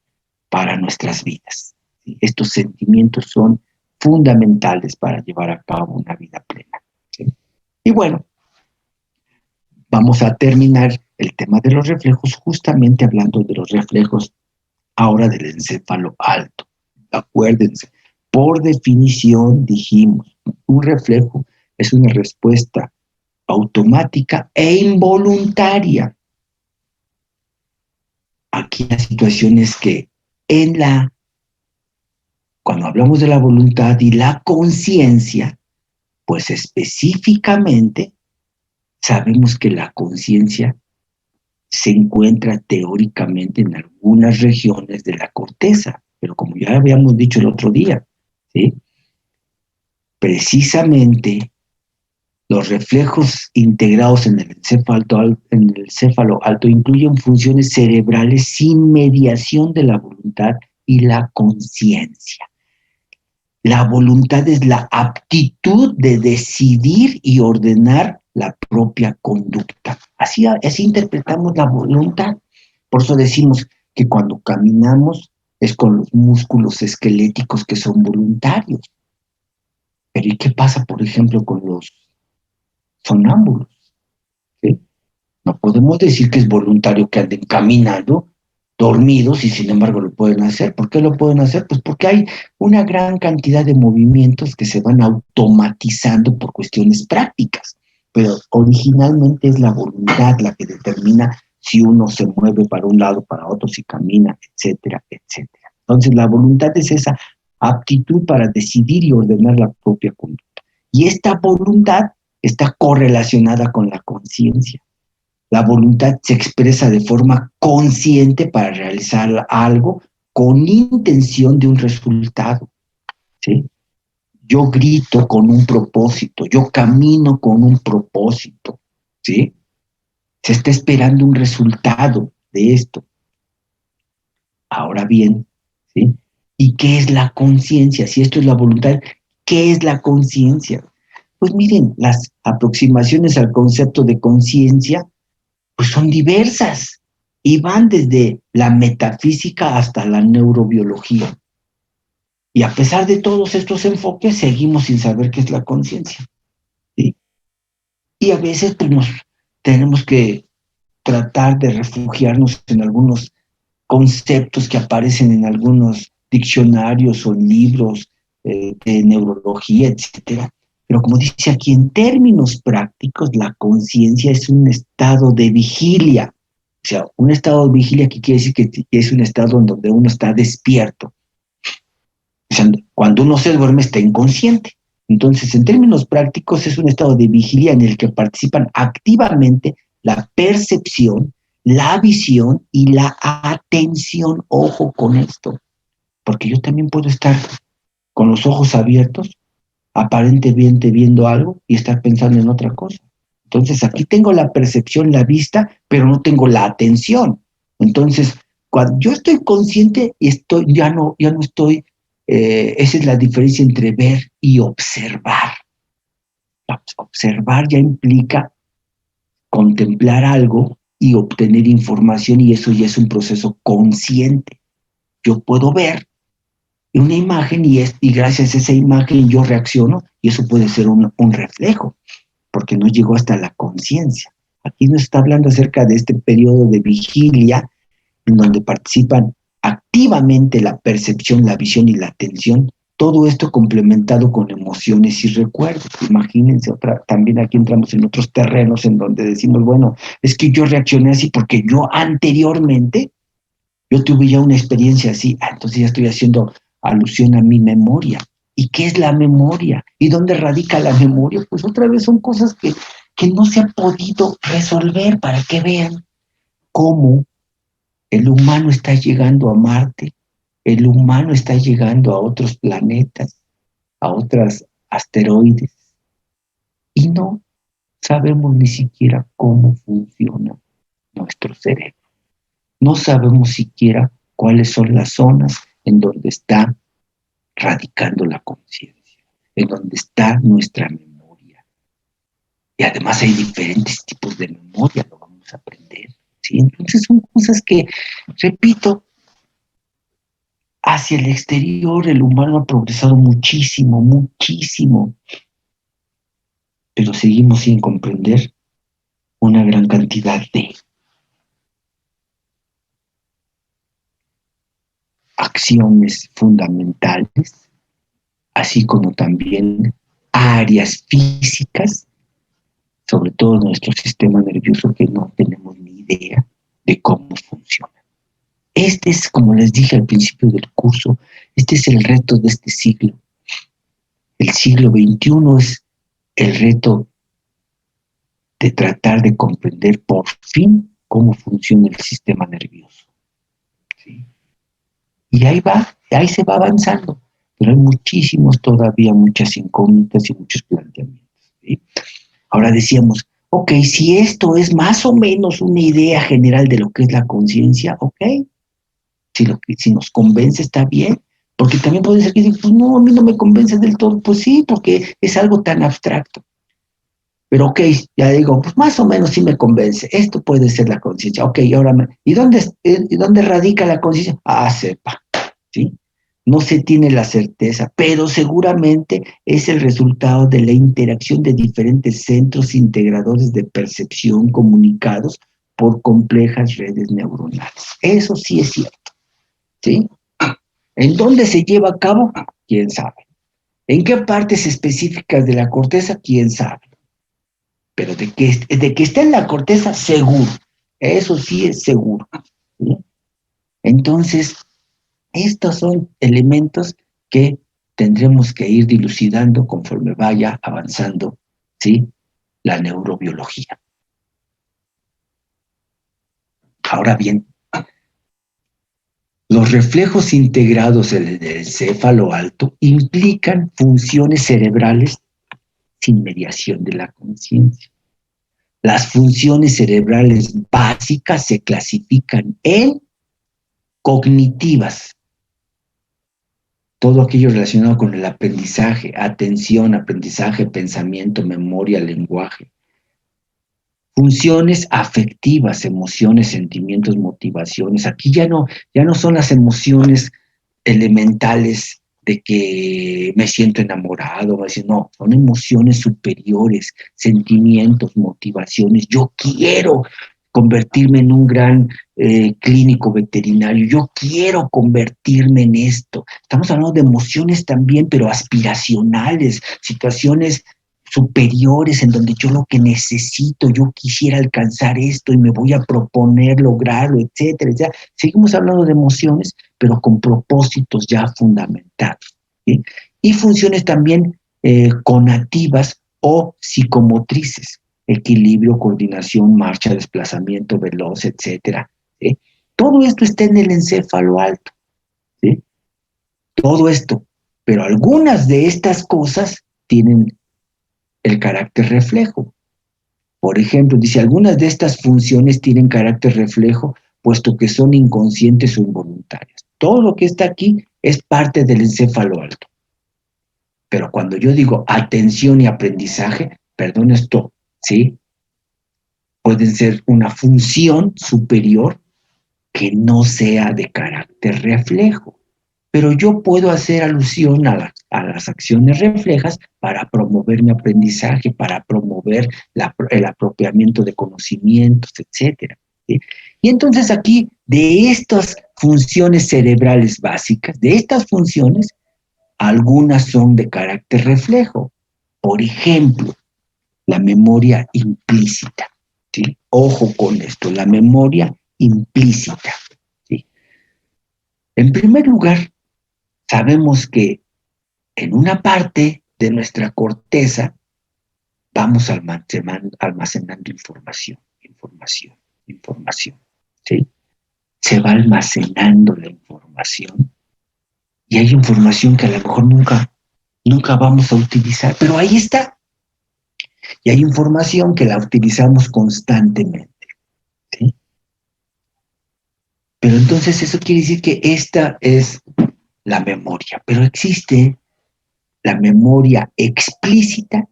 para nuestras vidas. ¿Sí? Estos sentimientos son fundamentales para llevar a cabo una vida plena. ¿Sí? Y bueno, vamos a terminar el tema de los reflejos justamente hablando de los reflejos ahora del encéfalo alto. Acuérdense, por definición dijimos, un reflejo es una respuesta automática e involuntaria. Aquí la situación es que cuando hablamos de la voluntad y la conciencia, pues específicamente sabemos que la conciencia se encuentra teóricamente en algunas regiones de la corteza, pero como ya habíamos dicho el otro día, ¿sí? Precisamente los reflejos integrados en el céfalo alto incluyen funciones cerebrales sin mediación de la voluntad y la conciencia. La voluntad es la aptitud de decidir y ordenar la propia conducta. Así interpretamos la voluntad. Por eso decimos que cuando caminamos es con los músculos esqueléticos que son voluntarios. Pero ¿y qué pasa, por ejemplo, con los sonámbulos? ¿Sí? No podemos decir que es voluntario que anden caminando dormidos y sin embargo lo pueden hacer. ¿Por qué lo pueden hacer? Pues porque hay una gran cantidad de movimientos que se van automatizando por cuestiones prácticas, pero originalmente es la voluntad la que determina si uno se mueve para un lado, para otro, si camina, etcétera, etcétera. Entonces la voluntad es esa aptitud para decidir y ordenar la propia conducta. Y esta voluntad está correlacionada con la conciencia. La voluntad se expresa de forma consciente para realizar algo con intención de un resultado. ¿Sí? yo grito con un propósito, yo camino con un propósito, ¿sí? Se está esperando un resultado de esto. Ahora bien, ¿sí? ¿Y qué es la conciencia? Si esto es la voluntad, ¿qué es la conciencia? Pues miren, las aproximaciones al concepto de conciencia pues son diversas y van desde la metafísica hasta la neurobiología. Y a pesar de todos estos enfoques, seguimos sin saber qué es la conciencia, ¿sí? Y a veces pues, tenemos que tratar de refugiarnos en algunos conceptos que aparecen en algunos diccionarios o libros de neurología, etcétera. Pero como dice aquí, en términos prácticos, la conciencia es un estado de vigilia. O sea, un estado de vigilia que quiere decir que es un estado en donde uno está despierto. O sea, cuando uno se duerme está inconsciente. Entonces, en términos prácticos, es un estado de vigilia en el que participan activamente la percepción, la visión y la atención. Ojo con esto, porque yo también puedo estar con los ojos abiertos, aparentemente viendo algo y estar pensando en otra cosa. Entonces, aquí tengo la percepción, la vista, pero no tengo la atención. Entonces, cuando yo estoy consciente y ya no estoy, esa es la diferencia entre ver y observar. Observar ya implica contemplar algo y obtener información y eso ya es un proceso consciente. Yo puedo ver una imagen y gracias a esa imagen yo reacciono y eso puede ser un reflejo, porque no llegó hasta la conciencia. Aquí nos está hablando acerca de este periodo de vigilia en donde participan activamente la percepción, la visión y la atención, todo esto complementado con emociones y recuerdos. Imagínense, también aquí entramos en otros terrenos en donde decimos, bueno, es que yo reaccioné así porque yo anteriormente, yo tuve ya una experiencia así, entonces ya estoy haciendo alusión a mi memoria. ¿Y qué es la memoria? ¿Y dónde radica la memoria? Pues otra vez son cosas que no se han podido resolver para que vean cómo el humano está llegando a Marte, el humano está llegando a otros planetas, a otros asteroides, y no sabemos ni siquiera cómo funciona nuestro cerebro. No sabemos siquiera cuáles son las zonas en donde está radicando la conciencia, en donde está nuestra memoria. Y además hay diferentes tipos de memoria, lo vamos a aprender, ¿sí? Entonces son cosas que, repito, hacia el exterior el humano ha progresado muchísimo, muchísimo, pero seguimos sin comprender una gran cantidad de acciones fundamentales, así como también áreas físicas, sobre todo nuestro sistema nervioso, que no tenemos ni idea de cómo funciona. Este es, como les dije al principio del curso, este es el reto de este siglo. El siglo XXI es el reto de tratar de comprender por fin cómo funciona el sistema nervioso, ¿sí? Y ahí se va avanzando, pero hay todavía muchas incógnitas y muchos planteamientos, ¿sí? Ahora decíamos, ok, si esto es más o menos una idea general de lo que es la conciencia, ok, si nos convence está bien, porque también puede ser que diga, pues no, a mí no me convence del todo, pues sí, porque es algo tan abstracto. Pero ok, ya digo, pues más o menos sí me convence. Esto puede ser la conciencia. Ok, ahora, ¿y dónde radica la conciencia? Ah, sepa, ¿sí? No se tiene la certeza, pero seguramente es el resultado de la interacción de diferentes centros integradores de percepción comunicados por complejas redes neuronales. Eso sí es cierto, ¿sí? ¿En dónde se lleva a cabo? ¿Quién sabe? ¿En qué partes específicas de la corteza? ¿Quién sabe? Pero de que está en la corteza, seguro. Eso sí es seguro, ¿sí? Entonces, estos son elementos que tendremos que ir dilucidando conforme vaya avanzando, ¿sí? La neurobiología. Ahora bien, Los reflejos integrados del encéfalo alto implican funciones cerebrales sin mediación de la conciencia. Las funciones cerebrales básicas se clasifican en cognitivas, todo aquello relacionado con el aprendizaje, atención, aprendizaje, pensamiento, memoria, lenguaje. Funciones afectivas, emociones, sentimientos, motivaciones. Aquí ya no son las emociones elementales de que me siento enamorado, no, son emociones superiores, sentimientos, motivaciones. Yo quiero convertirme en un gran clínico veterinario, yo quiero convertirme en esto. Estamos hablando de emociones también, pero aspiracionales, situaciones superiores en donde yo lo que necesito, yo quisiera alcanzar esto y me voy a proponer lograrlo, etcétera, etcétera. Seguimos hablando de emociones, pero con propósitos ya fundamentados, ¿sí? Y funciones también conativas o psicomotrices, equilibrio, coordinación, marcha, desplazamiento veloz, etcétera, ¿sí? Todo esto está en el encéfalo alto, ¿sí? Todo esto, pero algunas de estas cosas tienen el carácter reflejo. Por ejemplo, dice, algunas de estas funciones tienen carácter reflejo, puesto que son inconscientes o involuntarias. Todo lo que está aquí es parte del encéfalo alto. Pero cuando yo digo atención y aprendizaje, perdón esto, ¿sí? Pueden ser una función superior que no sea de carácter reflejo. Pero yo puedo hacer alusión a las acciones reflejas para promover mi aprendizaje, para promover el apropiamiento de conocimientos, etcétera, ¿sí? Y entonces aquí, de estas funciones cerebrales básicas, de estas funciones, algunas son de carácter reflejo. Por ejemplo, la memoria implícita, ¿sí? Ojo con esto, la memoria implícita, ¿sí? En primer lugar, sabemos que en una parte de nuestra corteza vamos almacenando información, ¿sí? Se va almacenando la información y hay información que a lo mejor nunca vamos a utilizar, pero ahí está. Y hay información que la utilizamos constantemente, ¿sí? Pero entonces eso quiere decir que esta es la memoria, pero existe la memoria explícita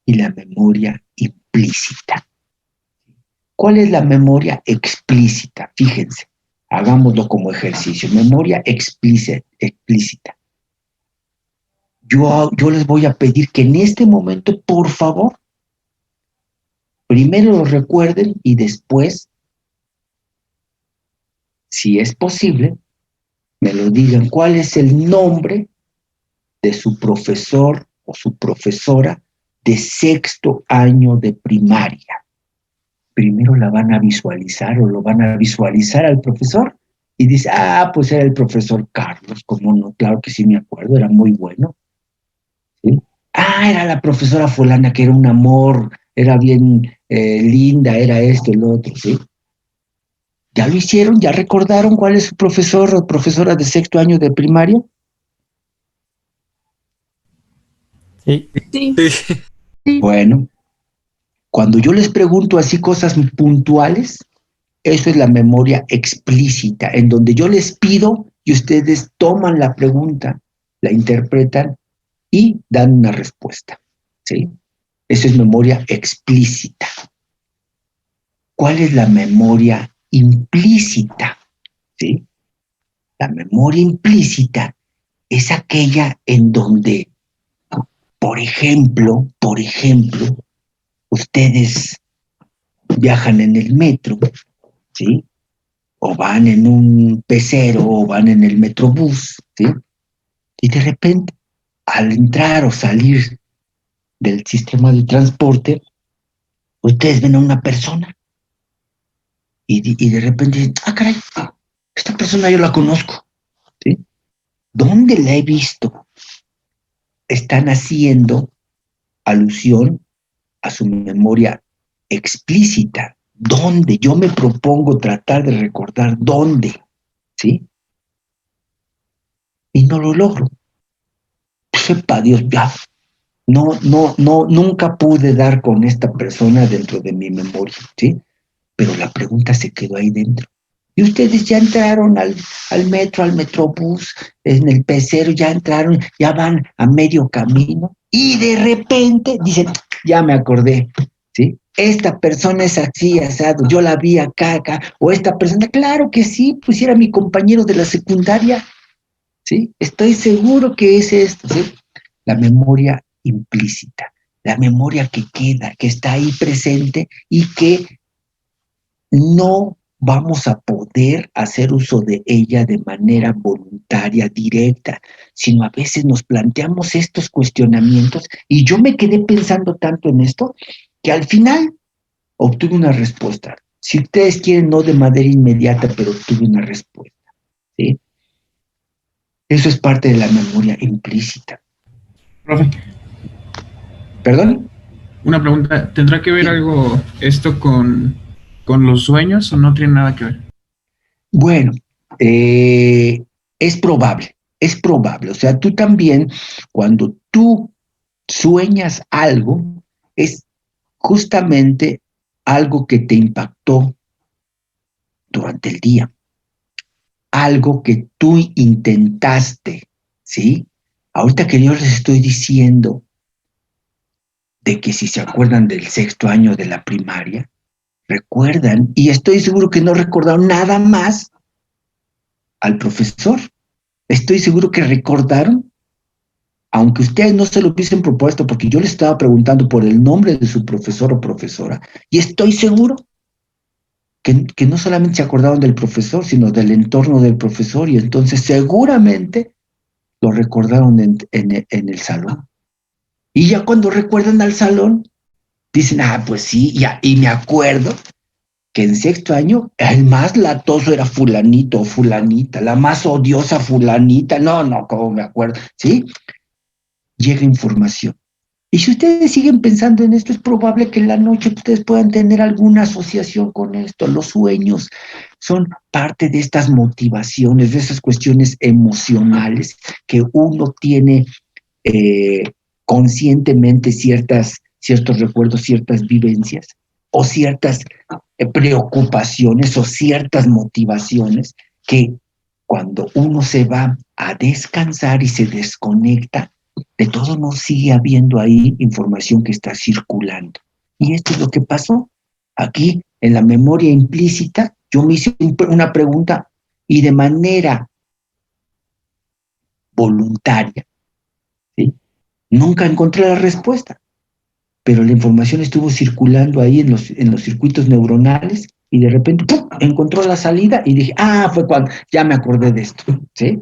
y la memoria implícita. ¿Cuál es la memoria explícita? Fíjense, hagámoslo como ejercicio. Memoria explícita. Yo les voy a pedir que en este momento, por favor, primero lo recuerden y después, si es posible, me lo digan. ¿Cuál es el nombre de su profesor o su profesora de sexto año de primaria? Primero la van a visualizar o lo van a visualizar al profesor y dice, pues era el profesor Carlos, ¿cómo no? Claro que sí me acuerdo, era muy bueno, ¿sí? Era la profesora fulana que era un amor, era bien linda, era esto, el otro, ¿sí? ¿Ya lo hicieron? ¿Ya recordaron cuál es su profesor o profesora de sexto año de primaria? Sí. Sí. Bueno, cuando yo les pregunto así cosas puntuales, eso es la memoria explícita, en donde yo les pido y ustedes toman la pregunta, la interpretan y dan una respuesta, ¿sí? Eso es memoria explícita. ¿Cuál es la memoria implícita? ¿Sí? La memoria implícita es aquella en donde, por ejemplo, ustedes viajan en el metro, ¿sí? O van en un pecero o van en el metrobús, ¿sí? Y de repente, al entrar o salir del sistema de transporte, ustedes ven a una persona y de repente dicen, caray, esta persona yo la conozco, ¿sí? ¿Dónde la he visto? Están haciendo alusión a su memoria explícita. ¿Dónde? Yo me propongo tratar de recordar dónde, ¿sí? y no lo logro. Sepa Dios, ya, nunca pude dar con esta persona dentro de mi memoria, ¿sí? Pero la pregunta se quedó ahí dentro. Y ustedes ya entraron al metro, al metrobús, en el pecero, ya entraron, ya van a medio camino, y de repente dicen, ya me acordé, ¿sí? Esta persona es así, asado, yo la vi acá, o esta persona, claro que sí, pues era mi compañero de la secundaria, ¿sí? Estoy seguro que es esto, ¿sí? La memoria implícita, la memoria que queda, que está ahí presente y que no vamos a poder hacer uso de ella de manera voluntaria, directa, sino a veces nos planteamos estos cuestionamientos y yo me quedé pensando tanto en esto que al final obtuve una respuesta. Si ustedes quieren, no de manera inmediata, pero obtuve una respuesta, ¿sí? Eso es parte de la memoria implícita. Profe, ¿Perdón? una pregunta. ¿Tendrá que ver Sí. algo esto con los sueños o no tiene nada que ver? Bueno, es probable. O sea, tú también, cuando tú sueñas algo, es justamente algo que te impactó durante el día, algo que tú intentaste, ¿sí? Ahorita que yo les estoy diciendo de que si se acuerdan del sexto año de la primaria, recuerdan, y estoy seguro que no recordaron nada más al profesor. Estoy seguro que recordaron, aunque ustedes no se lo hubiesen propuesto, porque yo les estaba preguntando por el nombre de su profesor o profesora, y estoy seguro que no solamente se acordaron del profesor, sino del entorno del profesor, y entonces seguramente lo recordaron en el salón. Y ya cuando recuerdan al salón, dicen, ah, pues sí, ya, y me acuerdo que en sexto año el más latoso era fulanito o fulanita, la más odiosa fulanita, no, como me acuerdo, ¿sí? Llega información. Y si ustedes siguen pensando en esto, es probable que en la noche ustedes puedan tener alguna asociación con esto. Los sueños son parte de estas motivaciones, de esas cuestiones emocionales que uno tiene eh, conscientemente ciertos recuerdos, ciertas vivencias o ciertas preocupaciones o ciertas motivaciones que cuando uno se va a descansar y se desconecta, de todo no sigue habiendo ahí información que está circulando. Y esto es lo que pasó. Aquí, en la memoria implícita, yo me hice una pregunta y de manera voluntaria, ¿sí? Nunca encontré la respuesta, pero la información estuvo circulando ahí en los circuitos neuronales y de repente ¡pum!, encontró la salida y dije, ah, fue cuando ya me acordé de esto, ¿sí?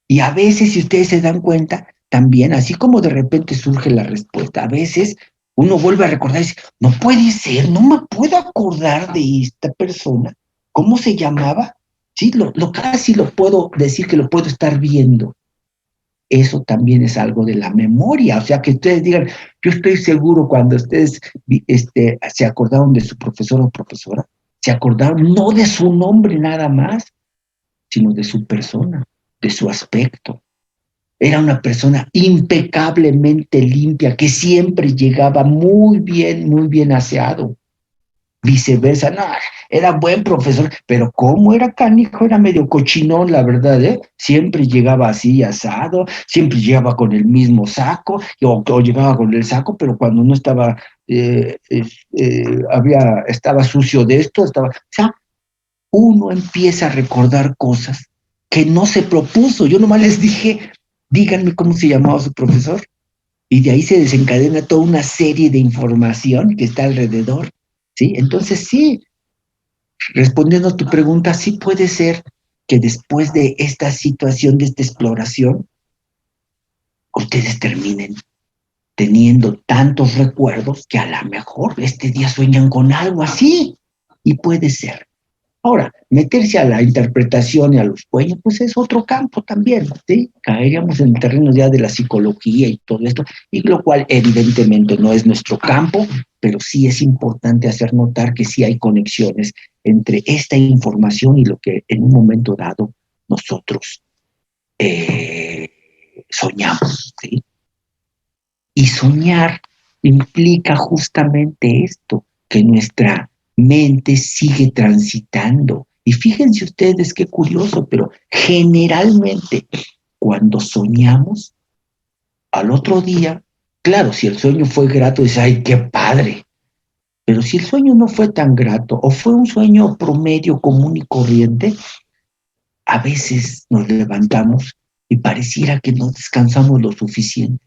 Y a veces, si ustedes se dan cuenta, también, así como de repente surge la respuesta, a veces uno vuelve a recordar y dice, no puede ser, no me puedo acordar de esta persona, ¿cómo se llamaba? Sí, casi lo puedo decir que lo puedo estar viendo. Eso también es algo de la memoria, o sea, que ustedes digan, yo estoy seguro cuando ustedes se acordaron de su profesor o profesora, se acordaron no de su nombre nada más, sino de su persona, de su aspecto. Era una persona impecablemente limpia, que siempre llegaba muy bien aseado. Viceversa, no, era buen profesor, pero como era canijo, era medio cochinón, la verdad, ¿eh? Siempre llegaba así asado, siempre llegaba con el mismo saco, o llegaba con el saco, pero cuando no estaba, estaba sucio de esto, o sea, uno empieza a recordar cosas que no se propuso. Yo nomás les dije, díganme cómo se llamaba su profesor, y de ahí se desencadena toda una serie de información que está alrededor, ¿sí? Entonces sí, respondiendo a tu pregunta, sí puede ser que después de esta situación, de esta exploración, ustedes terminen teniendo tantos recuerdos que a lo mejor este día sueñan con algo así, y puede ser. Ahora, meterse a la interpretación y a los sueños, pues es otro campo también, ¿sí? Caeríamos en terrenos ya de la psicología y todo esto, y lo cual evidentemente no es nuestro campo, pero sí es importante hacer notar que sí hay conexiones entre esta información y lo que en un momento dado nosotros soñamos, ¿sí? Y soñar implica justamente esto, que nuestra mente sigue transitando. Y fíjense ustedes qué curioso, pero generalmente cuando soñamos, al otro día, claro, si el sueño fue grato, dices, ¡ay, qué padre! Pero si el sueño no fue tan grato o fue un sueño promedio, común y corriente, a veces nos levantamos y pareciera que no descansamos lo suficiente.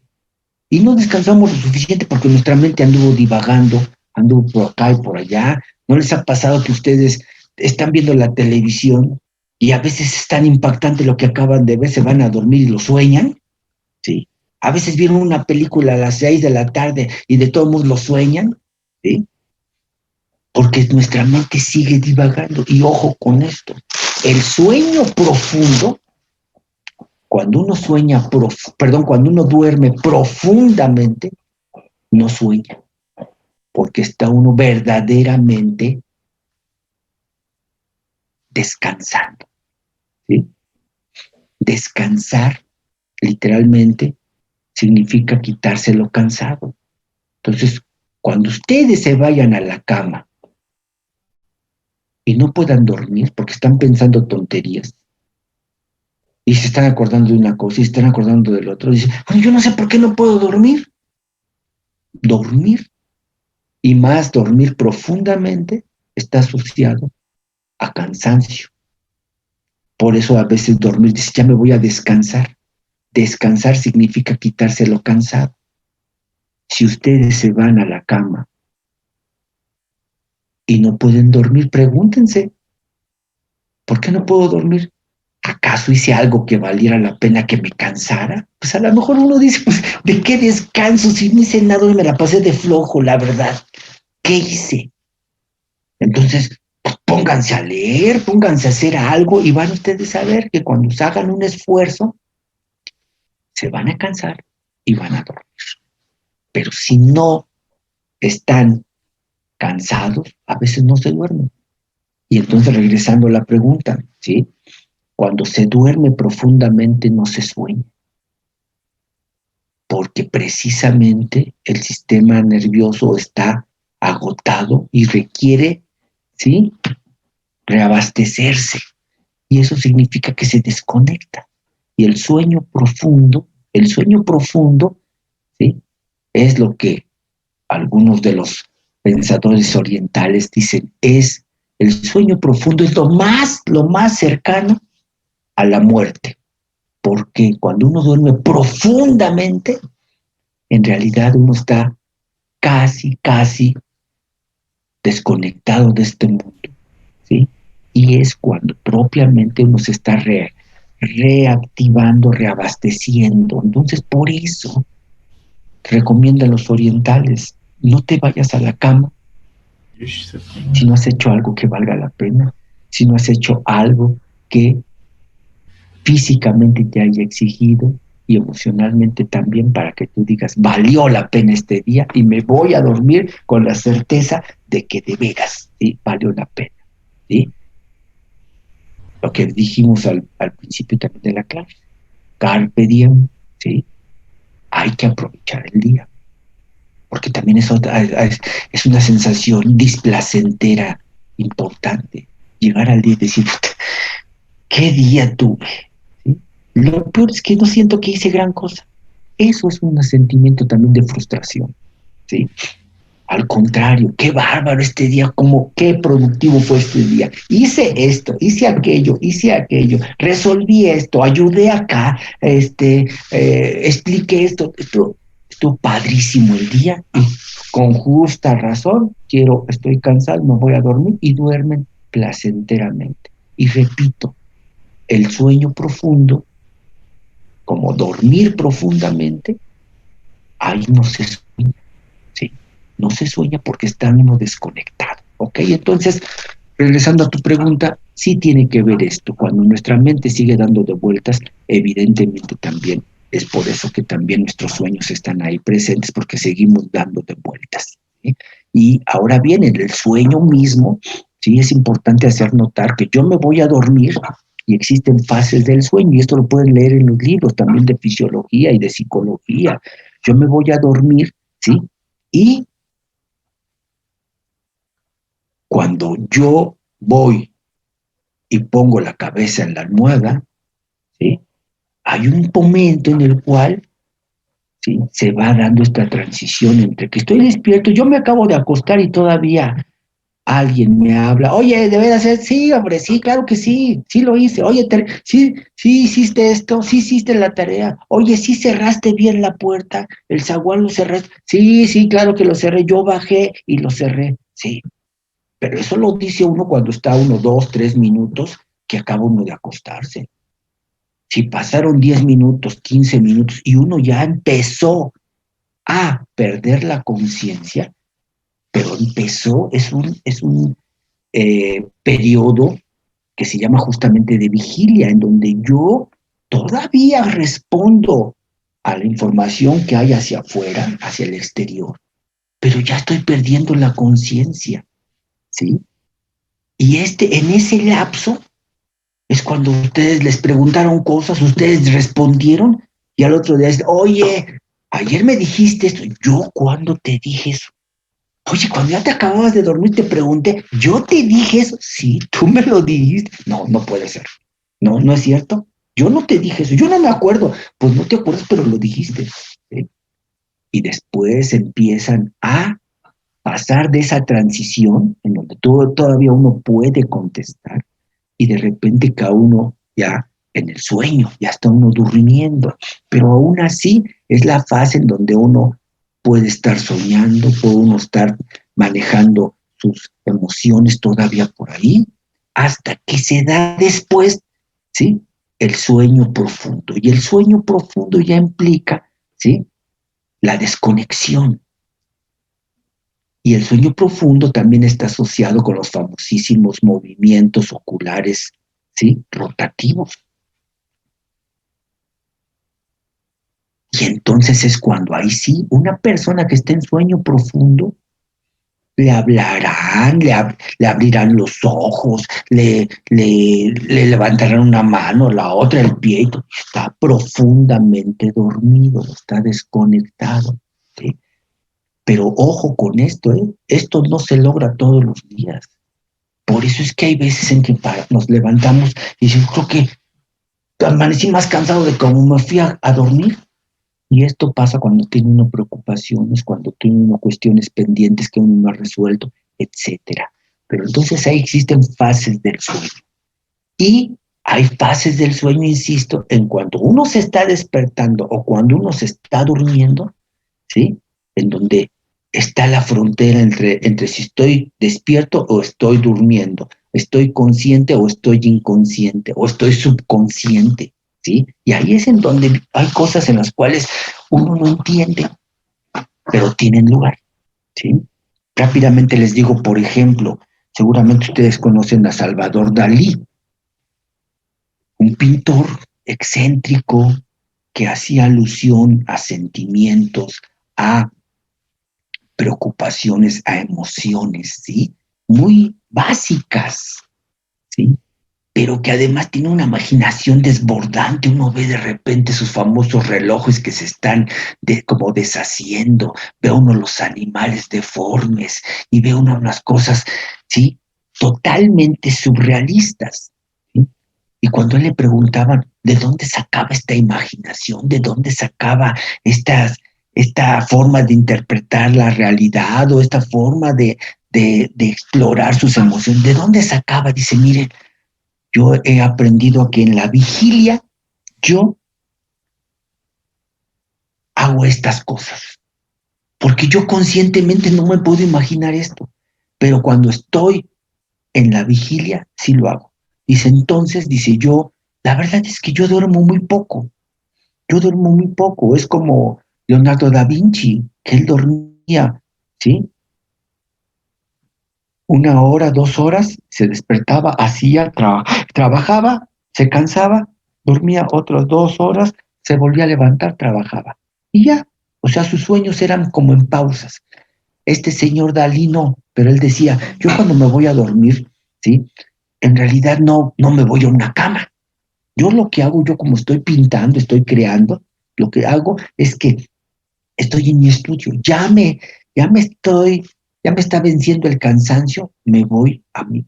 Y no descansamos lo suficiente porque nuestra mente anduvo divagando, anduvo por acá y por allá. ¿No les ha pasado que ustedes están viendo la televisión y a veces es tan impactante lo que acaban de ver, se van a dormir y lo sueñan? Sí. A veces vieron una película a las 6 de la tarde y de todos modos lo sueñan, ¿sí? Porque nuestra mente sigue divagando. Y ojo con esto, el sueño profundo, cuando uno sueña, cuando uno duerme profundamente, no sueña, porque está uno verdaderamente descansando, ¿sí? Descansar, literalmente, significa quitarse lo cansado. Entonces, cuando ustedes se vayan a la cama y no puedan dormir porque están pensando tonterías, y se están acordando de una cosa y se están acordando del otro, y dicen, bueno, yo no sé por qué no puedo dormir. Dormir, y más dormir profundamente, está asociado a cansancio. Por eso a veces dormir, dice, ya me voy a descansar. Descansar significa quitarse lo cansado. Si ustedes se van a la cama y no pueden dormir, pregúntense, ¿por qué no puedo dormir? ¿Acaso hice algo que valiera la pena que me cansara? Pues a lo mejor uno dice, pues, ¿de qué descanso? Si no hice nada y me la pasé de flojo, la verdad. ¿Qué hice? Entonces, pues, pónganse a leer, pónganse a hacer algo y van ustedes a ver que cuando hagan un esfuerzo, se van a cansar y van a dormir. Pero si no están cansados, a veces no se duermen. Y entonces, regresando a la pregunta, ¿sí? Cuando se duerme profundamente no se sueña, porque precisamente el sistema nervioso está agotado y requiere, ¿sí?, reabastecerse. Y eso significa que se desconecta. Y el sueño profundo, ¿sí?, es lo que algunos de los pensadores orientales dicen, es el sueño profundo, es lo más cercano a la muerte, porque cuando uno duerme profundamente, en realidad uno está casi desconectado de este mundo, ¿sí? Y es cuando propiamente uno se está reactivando, reabasteciendo. Entonces, por eso recomiendan los orientales, no te vayas a la cama si no has hecho algo que valga la pena, si no has hecho algo que físicamente te haya exigido y emocionalmente también, para que tú digas, valió la pena este día y me voy a dormir con la certeza de que de veras, ¿sí?, valió la pena, ¿sí? Lo que dijimos al principio también de la clase, carpe diem, ¿sí? Hay que aprovechar el día, porque también es una sensación displacentera importante, llegar al día y decir, ¿qué día tuve? ¿Sí? Lo peor es que no siento que hice gran cosa. Eso es un sentimiento también de frustración, ¿sí? Al contrario, qué bárbaro este día, qué productivo fue este día. Hice esto, hice aquello, resolví esto, ayudé acá, expliqué esto. Estuvo padrísimo el día y con justa razón estoy cansado, me voy a dormir, y duermen placenteramente. Y repito, el sueño profundo, como dormir profundamente, ahí no se sueña, ¿sí? No se sueña porque está uno desconectado, ¿ok? Entonces, regresando a tu pregunta, sí tiene que ver esto. Cuando nuestra mente sigue dando de vueltas, evidentemente también es por eso que también nuestros sueños están ahí presentes, porque seguimos dando de vueltas, ¿sí? Y ahora bien, en el sueño mismo, sí es importante hacer notar que yo me voy a dormir y existen fases del sueño, y esto lo pueden leer en los libros también de fisiología y de psicología. Yo me voy a dormir, ¿sí? Y cuando yo voy y pongo la cabeza en la almohada, ¿sí? Hay un momento en el cual, ¿sí?, se va dando esta transición entre que estoy despierto, yo me acabo de acostar y todavía alguien me habla, oye, ¿debe de hacer? Sí, hombre, sí, claro que sí, sí lo hice, oye, sí, sí hiciste esto, sí hiciste la tarea, oye, sí cerraste bien la puerta, el zaguán lo cerraste, sí, sí, claro que lo cerré, yo bajé y lo cerré, sí, pero eso lo dice uno cuando está 1, 2, 3 minutos que acaba uno de acostarse. Si pasaron 10 minutos, 15 minutos y uno ya empezó a perder la conciencia, pero empezó, es un periodo que se llama justamente de vigilia, en donde yo todavía respondo a la información que hay hacia afuera, hacia el exterior, pero ya estoy perdiendo la conciencia, ¿sí? Y en ese lapso es cuando ustedes les preguntaron cosas, ustedes respondieron, y al otro día es, oye, ayer me dijiste esto, ¿yo cuándo te dije eso? Oye, cuando ya te acababas de dormir te pregunté, ¿yo te dije eso? Sí, tú me lo dijiste. No, no puede ser. No, no es cierto. Yo no te dije eso, yo no me acuerdo. Pues no te acuerdas, pero lo dijiste. ¿Sí? Y después empiezan a pasar de esa transición en donde todavía uno puede contestar y de repente cada uno ya en el sueño, ya está uno durmiendo, pero aún así es la fase en donde uno puede estar soñando, puede uno estar manejando sus emociones todavía por ahí, hasta que se da después, ¿sí?, el sueño profundo. Y el sueño profundo ya implica, ¿sí?, la desconexión. Y el sueño profundo también está asociado con los famosísimos movimientos oculares, ¿sí?, rotativos. Y entonces es cuando ahí sí, una persona que está en sueño profundo, le hablarán, le abrirán los ojos, le levantarán una mano, la otra, el pie, y está profundamente dormido, está desconectado, ¿sí? Pero ojo con esto, ¿eh? Esto no se logra todos los días. Por eso es que hay veces en que nos levantamos y yo creo que amanecí más cansado de cómo me fui a dormir. Y esto pasa cuando tiene uno preocupaciones, cuando tiene uno cuestiones pendientes que uno no ha resuelto, etcétera. Pero entonces ahí existen fases del sueño. Y hay fases del sueño, insisto, en cuanto uno se está despertando o cuando uno se está durmiendo, ¿sí?, en donde está la frontera entre si estoy despierto o estoy durmiendo, estoy consciente o estoy inconsciente, o estoy subconsciente, ¿sí? Y ahí es en donde hay cosas en las cuales uno no entiende, pero tienen lugar, ¿sí? Rápidamente les digo, por ejemplo, seguramente ustedes conocen a Salvador Dalí, un pintor excéntrico que hacía alusión a sentimientos, a preocupaciones, a emociones, ¿sí?, muy básicas, ¿sí?, pero que además tiene una imaginación desbordante. Uno ve de repente sus famosos relojes que se están como deshaciendo, ve uno los animales deformes y ve uno unas cosas, ¿sí?, totalmente surrealistas, ¿sí? Y cuando él le preguntaban de dónde sacaba esta imaginación, de dónde sacaba esta forma de interpretar la realidad o esta forma de explorar sus emociones, ¿de dónde sacaba? Dice, miren, yo he aprendido a que en la vigilia yo hago estas cosas, porque yo conscientemente no me puedo imaginar esto, pero cuando estoy en la vigilia sí lo hago. Dice, entonces, dice, la verdad es que yo duermo muy poco, es como Leonardo da Vinci, que él dormía, ¿sí?, 1 hora, 2 horas, se despertaba, trabajaba, se cansaba, dormía otras 2 horas, se volvía a levantar, trabajaba. Y ya, o sea, sus sueños eran como en pausas. Este señor Dalí no, pero él decía, yo cuando me voy a dormir, ¿sí?, en realidad no me voy a una cama, Yo lo que hago, yo como estoy pintando, estoy creando, lo que hago es que estoy en mi estudio, ya me está venciendo el cansancio, me voy a mi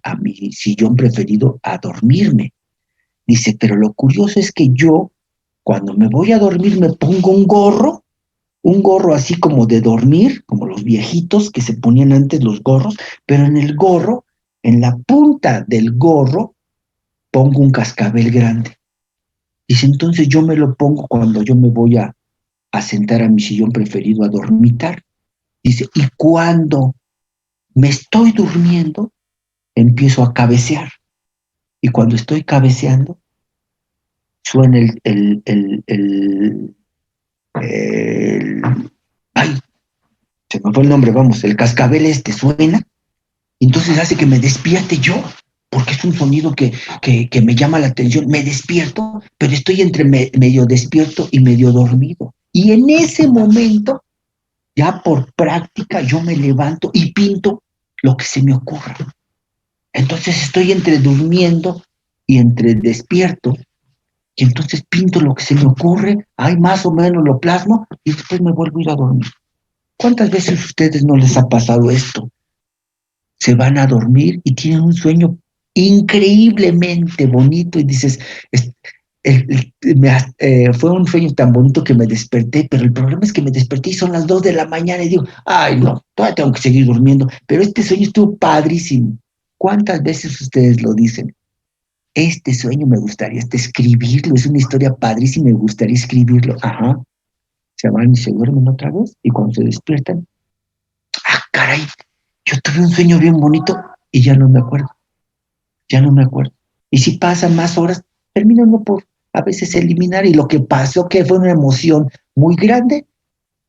sillón preferido a dormirme. Dice, pero lo curioso es que yo, cuando me voy a dormir, me pongo un gorro así como de dormir, como los viejitos que se ponían antes los gorros, pero en el gorro, en la punta del gorro, pongo un cascabel grande. Dice, entonces yo me lo pongo cuando yo me voy a sentar a mi sillón preferido a dormitar. Dice, y cuando me estoy durmiendo, empiezo a cabecear. Y cuando estoy cabeceando, suena ay, se me fue el nombre, vamos, el cascabel suena, y entonces hace que me despierte yo, porque es un sonido que me llama la atención, me despierto, pero estoy entre medio despierto y medio dormido. Y en ese momento, ya por práctica, yo me levanto y pinto lo que se me ocurra. Entonces estoy entre durmiendo y entre despierto, y entonces pinto lo que se me ocurre, ahí más o menos lo plasmo, y después me vuelvo a ir a dormir. ¿Cuántas veces a ustedes no les ha pasado esto? Se van a dormir y tienen un sueño increíblemente bonito y dices, fue un sueño tan bonito que me desperté, pero el problema es que me desperté y son las 2 de la mañana y digo, ay no, todavía tengo que seguir durmiendo, pero este sueño estuvo padrísimo. ¿Cuántas veces ustedes lo dicen? Este sueño me gustaría escribirlo, es una historia padrísima y me gustaría escribirlo. Ajá, se van y se duermen otra vez y cuando se despiertan, ah, caray, yo tuve un sueño bien bonito y ya no me acuerdo, ya no me acuerdo. Y si pasan más horas, terminan no por a veces eliminar y lo que pasó que fue una emoción muy grande,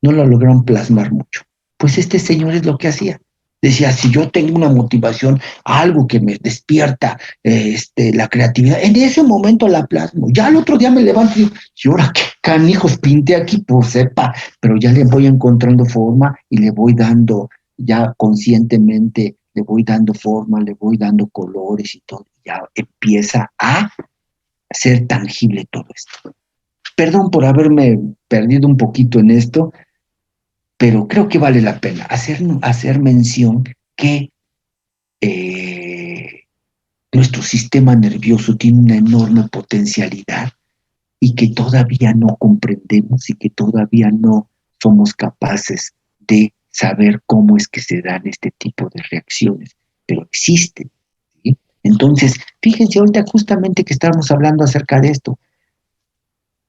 no lo lograron plasmar mucho. Pues este señor es lo que hacía. Decía, si yo tengo una motivación, algo que me despierta la creatividad, en ese momento la plasmo. Ya al otro día me levanto y digo, ¿y ahora qué canijos pinté aquí? Pues sepa, pero ya le voy encontrando forma y le voy dando, ya conscientemente, le voy dando forma, le voy dando colores y todo. Ya empieza a ser tangible todo esto. Perdón por haberme perdido un poquito en esto, pero creo que vale la pena hacer mención que nuestro sistema nervioso tiene una enorme potencialidad y que todavía no comprendemos y que todavía no somos capaces de saber cómo es que se dan este tipo de reacciones, pero existen. ¿Sí? Entonces, fíjense ahorita justamente que estábamos hablando acerca de esto.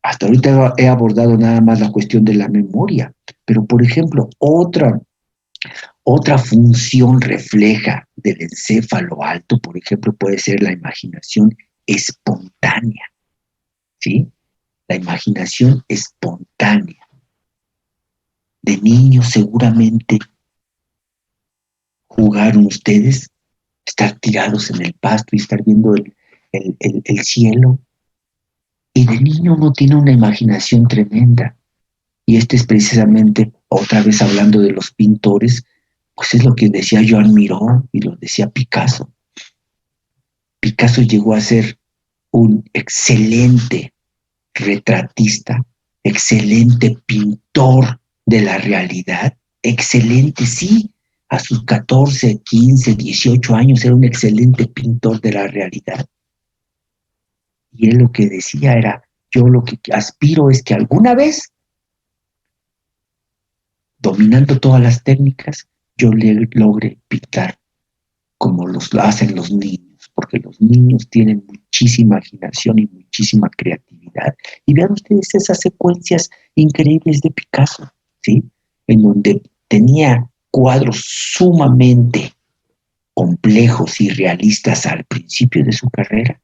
Hasta ahorita he abordado nada más la cuestión de la memoria, pero por ejemplo, otra función refleja del encéfalo alto, por ejemplo, puede ser la imaginación espontánea, ¿sí? La imaginación espontánea. De niños seguramente jugaron ustedes, estar tirados en el pasto y estar viendo el cielo. Y de niño uno tiene una imaginación tremenda. Y este es precisamente, otra vez hablando de los pintores, pues es lo que decía Joan Miró y lo decía Picasso. Picasso llegó a ser un excelente retratista, excelente pintor de la realidad, excelente, sí, a sus 14, 15, 18 años era un excelente pintor de la realidad. Y él lo que decía era, yo lo que aspiro es que alguna vez, dominando todas las técnicas, yo le logre pintar como lo hacen los niños, porque los niños tienen muchísima imaginación y muchísima creatividad. Y vean ustedes esas secuencias increíbles de Picasso, ¿sí? En donde tenía cuadros sumamente complejos y realistas al principio de su carrera,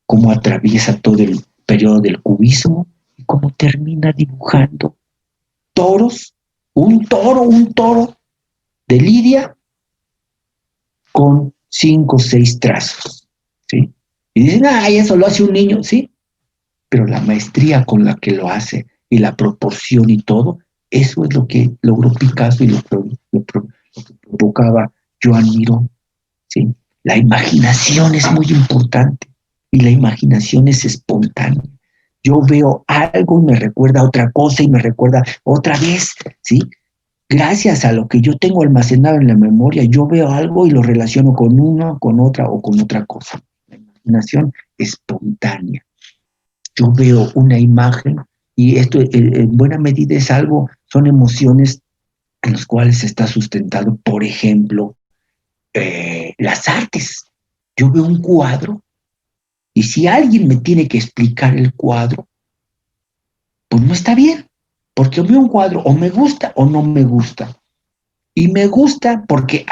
cómo atraviesa todo el periodo del cubismo y cómo termina dibujando toros, un toro de lidia con 5 o 6 trazos, ¿sí? Y dicen, eso lo hace un niño, sí, pero la maestría con la que lo hace y la proporción y todo, eso es lo que logró Picasso y lo que provocaba Joan Miró, ¿sí? La imaginación es muy importante. y la imaginación es espontánea. Yo veo algo y me recuerda otra cosa y me recuerda otra vez, ¿sí? Gracias a lo que yo tengo almacenado en la memoria, yo veo algo y lo relaciono con una, con otra o con otra cosa. La imaginación espontánea. Yo veo una imagen y esto en buena medida es algo, son emociones en las cuales está sustentado, por ejemplo, las artes. Yo veo un cuadro y si alguien me tiene que explicar el cuadro, pues no está bien, porque veo un cuadro o me gusta o no me gusta. Y me gusta porque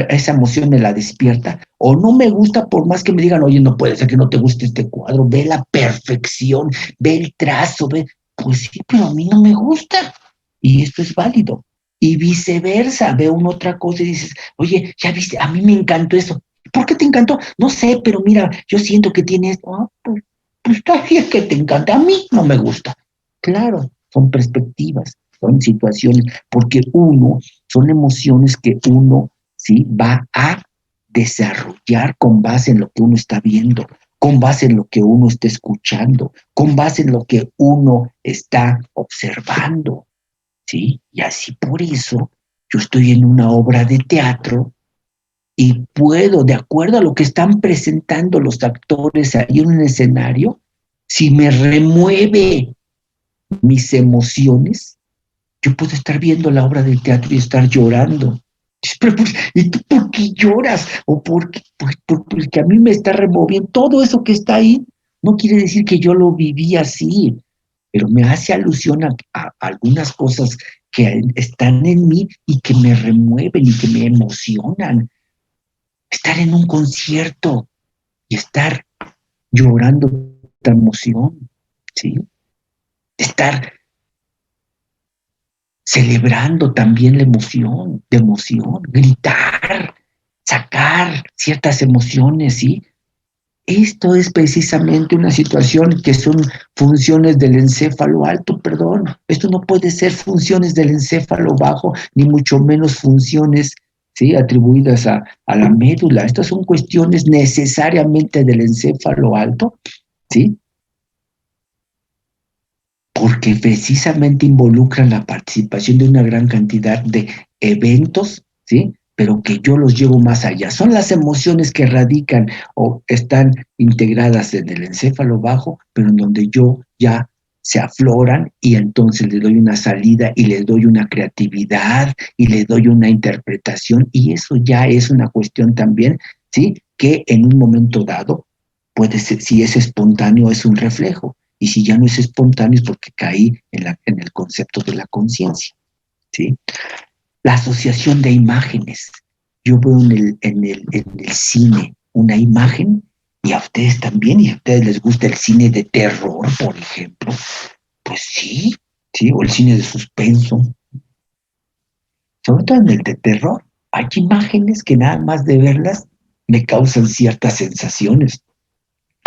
esa emoción me la despierta, o no me gusta por más que me digan, oye, no puede ser que no te guste este cuadro, ve la perfección, ve el trazo, pues sí, pero a mí no me gusta. Y esto es válido. Y viceversa, veo una otra cosa y dices, oye, ya viste, a mí me encantó eso. ¿Por qué te encantó? No sé, pero mira, yo siento que tienes, pues está bien que te encanta, a mí no me gusta. Claro, son perspectivas, son situaciones, porque son emociones que uno, ¿sí?, va a desarrollar con base en lo que uno está viendo, con base en lo que uno está escuchando, con base en lo que uno está observando, ¿sí? Y así por eso yo estoy en una obra de teatro y puedo, de acuerdo a lo que están presentando los actores ahí en un escenario, si me remueve mis emociones, yo puedo estar viendo la obra de teatro y estar llorando. Pero, pues, ¿y tú por qué lloras? ¿O porque a mí me está removiendo todo eso que está ahí? No quiere decir que yo lo viví así, pero me hace alusión a algunas cosas que están en mí y que me remueven y que me emocionan. Estar en un concierto y estar llorando de emoción, ¿sí? Estar celebrando también la emoción, de emoción, gritar, sacar ciertas emociones, ¿sí? Esto es precisamente una situación que son funciones del encéfalo alto, perdón. Esto no puede ser funciones del encéfalo bajo, ni mucho menos funciones, ¿sí?, atribuidas a la médula. Estas son cuestiones necesariamente del encéfalo alto, ¿sí?, porque precisamente involucran la participación de una gran cantidad de eventos, ¿sí?, pero que yo los llevo más allá. Son las emociones que radican o están integradas en el encéfalo bajo, pero en donde yo ya se afloran y entonces le doy una salida y le doy una creatividad y le doy una interpretación, y eso ya es una cuestión también, ¿sí?, que en un momento dado puede ser, si es espontáneo, es un reflejo. Y si ya no es espontáneo es porque caí en el concepto de la conciencia, ¿sí? La asociación de imágenes. Yo veo en el cine una imagen, y a ustedes también, y a ustedes les gusta el cine de terror, por ejemplo. Pues sí, sí, o el cine de suspenso. Sobre todo en el de terror. Hay imágenes que nada más de verlas me causan ciertas sensaciones.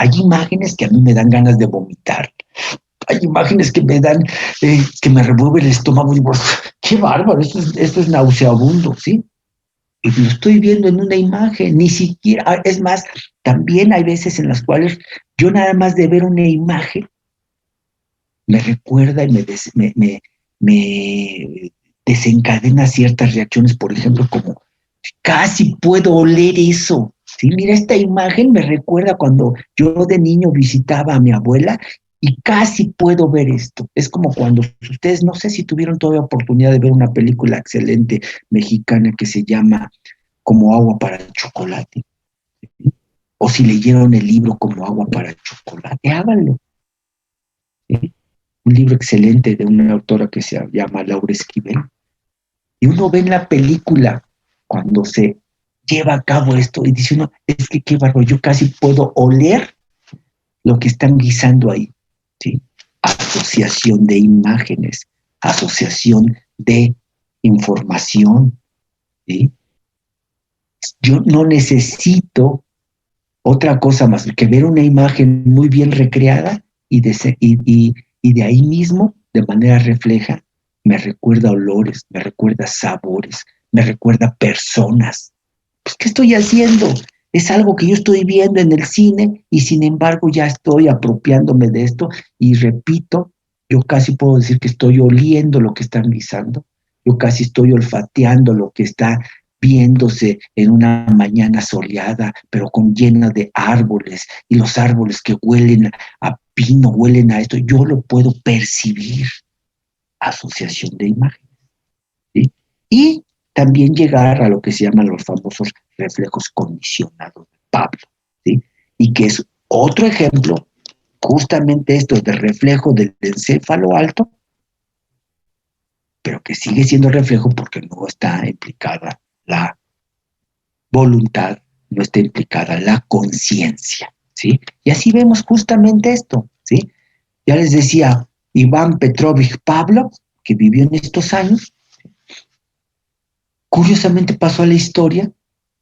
Hay imágenes que a mí me dan ganas de vomitar. Hay imágenes que me dan, que me remueven el estómago y digo, qué bárbaro, esto es nauseabundo, ¿sí? Y lo estoy viendo en una imagen, ni siquiera, es más, también hay veces en las cuales yo nada más de ver una imagen me recuerda y me desencadena ciertas reacciones, por ejemplo, como casi puedo oler eso. Sí, mira, esta imagen me recuerda cuando yo de niño visitaba a mi abuela y casi puedo ver esto. Es como cuando ustedes, no sé si tuvieron toda la oportunidad de ver una película excelente mexicana que se llama Como agua para el chocolate, o si leyeron el libro Como agua para el chocolate, háganlo. ¿Sí? Un libro excelente de una autora que se llama Laura Esquivel. Y uno ve en la película cuando se lleva a cabo esto y dice uno, es que qué bárbaro, yo casi puedo oler lo que están guisando ahí, ¿sí? Asociación de imágenes, asociación de información, ¿sí? Yo no necesito otra cosa más que ver una imagen muy bien recreada y de ahí mismo, de manera refleja, me recuerda olores, me recuerda sabores, me recuerda personas. Pues, ¿qué estoy haciendo? Es algo que yo estoy viendo en el cine y sin embargo ya estoy apropiándome de esto y repito, yo casi puedo decir que estoy oliendo lo que están guisando, yo casi estoy olfateando lo que está viéndose en una mañana soleada, pero con llena de árboles y los árboles que huelen a pino, huelen a esto, yo lo puedo percibir, asociación de imágenes, ¿sí? Y también llegar a lo que se llaman los famosos reflejos condicionados de Pablo, ¿sí? Y que es otro ejemplo, justamente esto de reflejo del encéfalo alto, pero que sigue siendo reflejo porque no está implicada la voluntad, no está implicada la conciencia, ¿sí? Y así vemos justamente esto, ¿sí? Ya les decía, Iván Petrovich Pavlov, que vivió en estos años, curiosamente pasó a la historia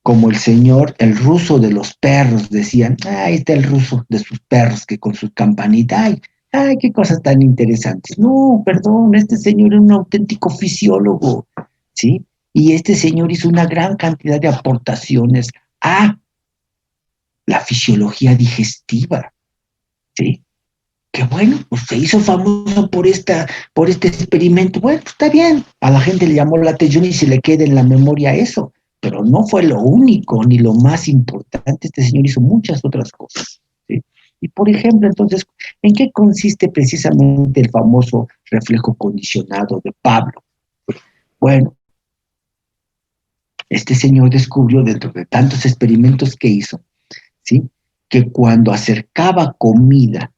como el señor, el ruso de los perros, decían, ahí está el ruso de sus perros que con su campanita, ay, qué cosas tan interesantes. No, perdón, este señor era un auténtico fisiólogo, ¿sí? Y este señor hizo una gran cantidad de aportaciones a la fisiología digestiva, ¿sí? Que bueno, pues se hizo famoso por este experimento. Bueno, pues está bien, a la gente le llamó la atención y se le queda en la memoria eso, pero no fue lo único ni lo más importante. Este señor hizo muchas otras cosas, ¿sí? Y por ejemplo, entonces, ¿en qué consiste precisamente el famoso reflejo condicionado de Pablo? Bueno, este señor descubrió dentro de tantos experimentos que hizo, ¿sí? Que cuando acercaba comida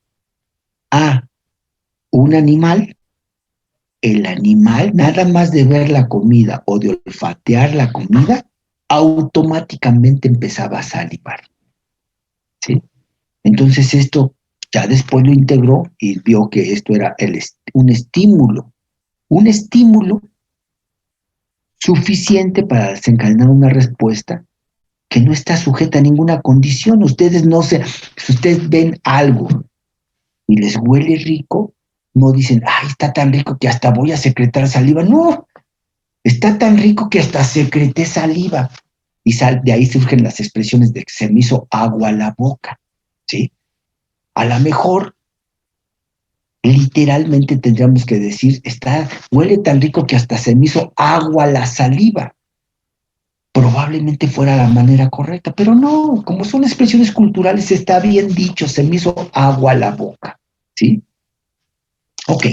a un animal, el animal, nada más de ver la comida o de olfatear la comida, automáticamente empezaba a salivar, ¿sí? Entonces esto ya después lo integró y vio que esto era un estímulo suficiente para desencadenar una respuesta que no está sujeta a ninguna condición. Ustedes no se, si ustedes ven algo y les huele rico, no dicen, ay, está tan rico que hasta voy a secretar saliva. No, está tan rico que hasta secreté saliva. Y de ahí surgen las expresiones de que se me hizo agua la boca, ¿sí? A lo mejor, literalmente tendríamos que decir, huele tan rico que hasta se me hizo agua la saliva. Probablemente fuera la manera correcta, pero no, como son expresiones culturales, está bien dicho, se me hizo agua la boca, ¿sí? Ok,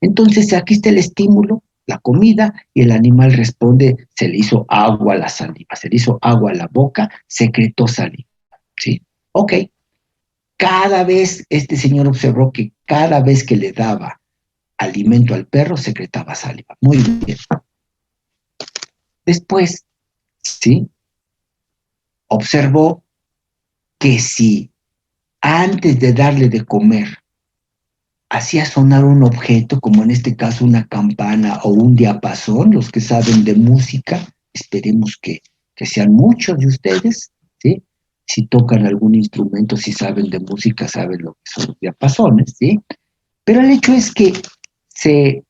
entonces aquí está el estímulo, la comida, y el animal responde, se le hizo agua a la saliva, se le hizo agua a la boca, secretó saliva, ¿sí? Ok, cada vez este señor observó que cada vez que le daba alimento al perro, secretaba saliva. Muy bien. Después, ¿sí? Observó que si antes de darle de comer hacía sonar un objeto, como en este caso una campana o un diapasón, los que saben de música, esperemos que sean muchos de ustedes, ¿sí? Si tocan algún instrumento, si saben de música, saben lo que son los diapasones, ¿sí? Pero el hecho es que se,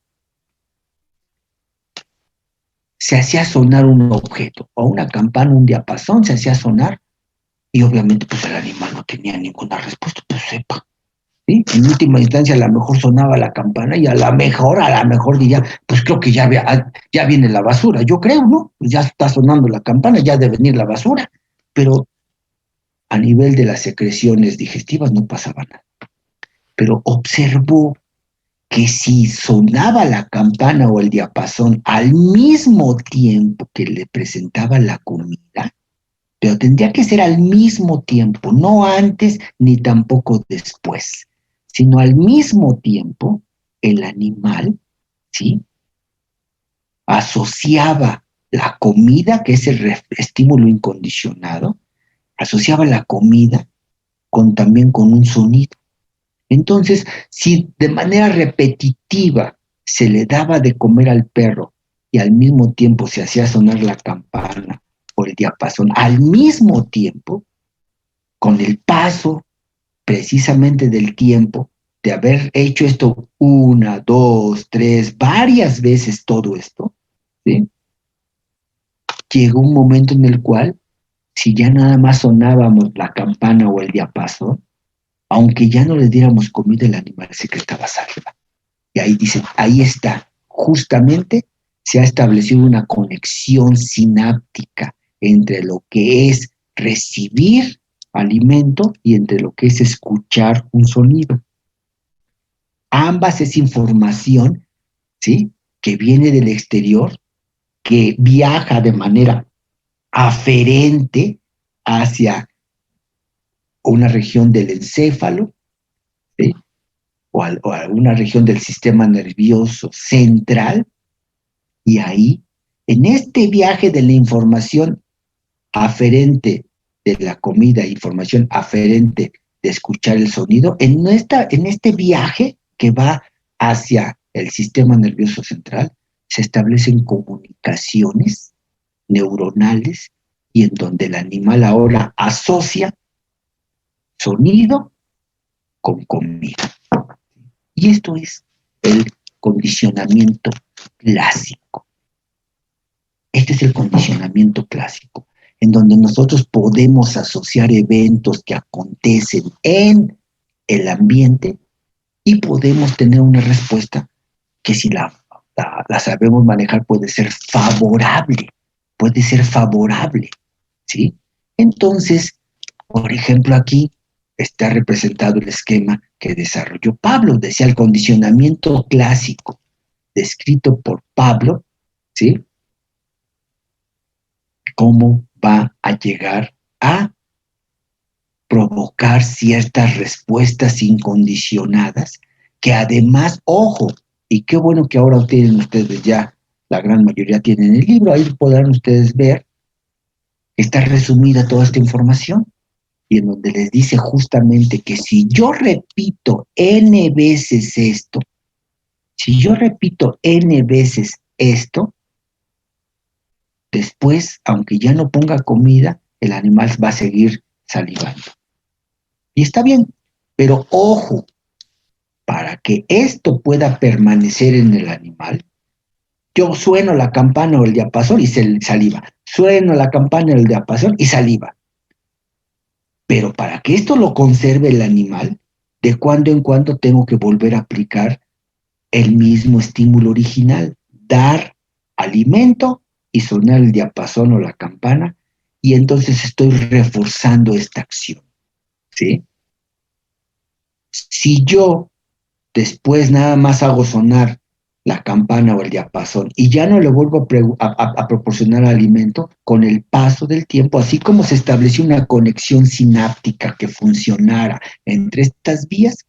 se hacía sonar un objeto, o una campana, un diapasón, se hacía sonar, y obviamente pues el animal no tenía ninguna respuesta, pues sepa. ¿Sí? En última instancia, a lo mejor sonaba la campana y a lo mejor diría, pues creo que ya viene la basura. Yo creo, ¿no? Pues ya está sonando la campana, ya debe venir la basura. Pero a nivel de las secreciones digestivas no pasaba nada. Pero observó que si sonaba la campana o el diapasón al mismo tiempo que le presentaba la comida, pero tendría que ser al mismo tiempo, no antes ni tampoco después, sino al mismo tiempo, el animal, ¿sí? Asociaba la comida, que es el estímulo incondicionado, asociaba la comida también con un sonido. Entonces, si de manera repetitiva se le daba de comer al perro y al mismo tiempo se hacía sonar la campana o el diapasón, al mismo tiempo, con el paso precisamente del tiempo, de haber hecho esto una, dos, tres, varias veces todo esto, ¿sí? Llegó un momento en el cual si ya nada más sonábamos la campana o el diapasón, aunque ya no le diéramos comida, el animal secretaba saliva. Y ahí dicen, ahí está, justamente se ha establecido una conexión sináptica entre lo que es recibir alimento y entre lo que es escuchar un sonido. Ambas es información, ¿sí?, que viene del exterior, que viaja de manera aferente hacia una región del encéfalo, ¿sí?, o a una región del sistema nervioso central, y ahí, en este viaje de la información aferente de la comida, información aferente de escuchar el sonido, en este viaje que va hacia el sistema nervioso central, se establecen comunicaciones neuronales y en donde el animal ahora asocia sonido con comida. Y esto es el condicionamiento clásico. Este es el condicionamiento clásico, en donde nosotros podemos asociar eventos que acontecen en el ambiente y podemos tener una respuesta que, si la sabemos manejar, puede ser favorable, ¿sí? Entonces, por ejemplo, aquí está representado el esquema que desarrolló Pablo. Decía, el condicionamiento clásico descrito por Pablo, ¿sí?, cómo va a llegar a provocar ciertas respuestas incondicionadas que además, ojo, y qué bueno que ahora tienen ustedes ya, la gran mayoría tienen el libro, ahí podrán ustedes ver, está resumida toda esta información, y en donde les dice justamente que si yo repito n veces esto, después, aunque ya no ponga comida, el animal va a seguir salivando. Y está bien, pero ojo, para que esto pueda permanecer en el animal, yo sueno la campana o el diapasón y saliva. Sueno la campana o el diapasón y saliva. Pero para que esto lo conserve el animal, de cuando en cuando tengo que volver a aplicar el mismo estímulo original, dar alimento y sonar el diapasón o la campana, y entonces estoy reforzando esta acción, ¿sí? Si yo después nada más hago sonar la campana o el diapasón y ya no le vuelvo a proporcionar alimento, con el paso del tiempo, así como se estableció una conexión sináptica que funcionara entre estas vías,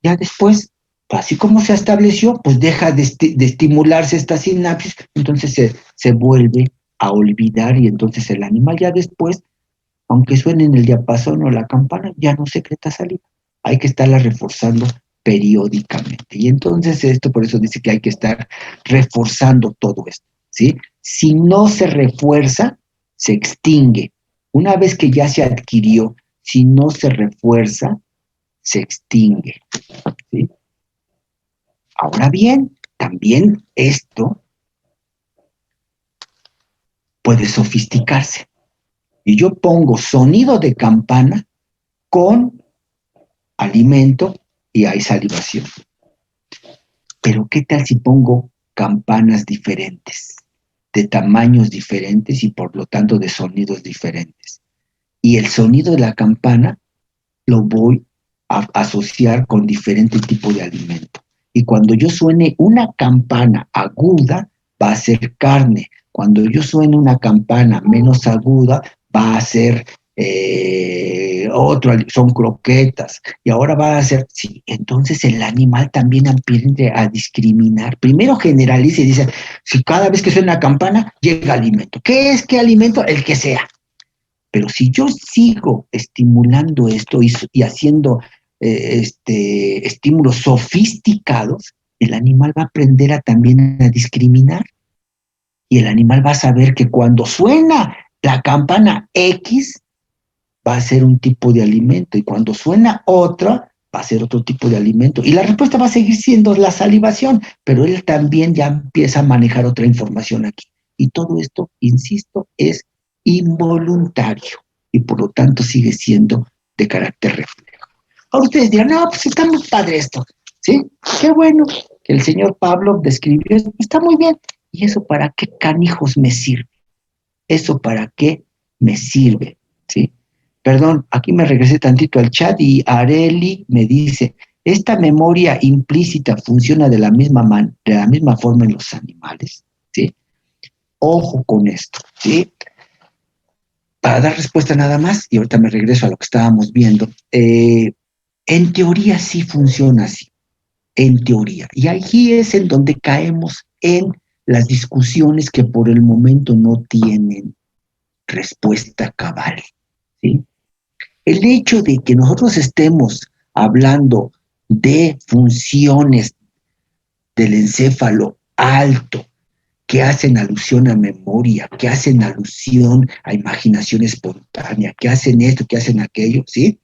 ya después, así como se estableció, pues deja de estimularse esta sinapsis, entonces se vuelve a olvidar, y entonces el animal ya después, aunque suene en el diapasón o la campana, ya no secreta saliva. Hay que estarla reforzando periódicamente. Y entonces esto, por eso dice que hay que estar reforzando todo esto, ¿sí? Si no se refuerza, se extingue. Una vez que ya se adquirió, si no se refuerza, se extingue, ¿sí? Ahora bien, también esto puede sofisticarse. Y yo pongo sonido de campana con alimento y hay salivación. Pero ¿qué tal si pongo campanas diferentes, de tamaños diferentes y por lo tanto de sonidos diferentes? Y el sonido de la campana lo voy a asociar con diferente tipo de alimento. Y cuando yo suene una campana aguda, va a ser carne. Cuando yo suene una campana menos aguda, va a ser son croquetas. Y ahora va a ser, sí, entonces el animal también aprende a discriminar. Primero generaliza y dice, si cada vez que suena una campana, llega alimento. ¿Qué alimento? El que sea. Pero si yo sigo estimulando esto y haciendo estímulos sofisticados, el animal va a aprender también a discriminar. Y el animal va a saber que cuando suena la campana X, va a ser un tipo de alimento. Y cuando suena otra, va a ser otro tipo de alimento. Y la respuesta va a seguir siendo la salivación, pero él también ya empieza a manejar otra información aquí. Y todo esto, insisto, es involuntario y por lo tanto sigue siendo de carácter reflejo. Ahora ustedes dirán, no, pues está muy padre esto, ¿sí? Qué bueno que el señor Pablo describió esto, está muy bien. ¿Y eso para qué canijos me sirve? ¿Eso para qué me sirve? ¿Sí? Perdón, aquí me regresé tantito al chat y Areli me dice, ¿esta memoria implícita funciona de la misma forma en los animales? ¿Sí? Ojo con esto, ¿sí? Para dar respuesta nada más, y ahorita me regreso a lo que estábamos viendo, en teoría sí funciona así, en teoría. Y aquí es en donde caemos en las discusiones que por el momento no tienen respuesta cabal, ¿sí? El hecho de que nosotros estemos hablando de funciones del encéfalo alto que hacen alusión a memoria, que hacen alusión a imaginación espontánea, que hacen esto, que hacen aquello, ¿sí?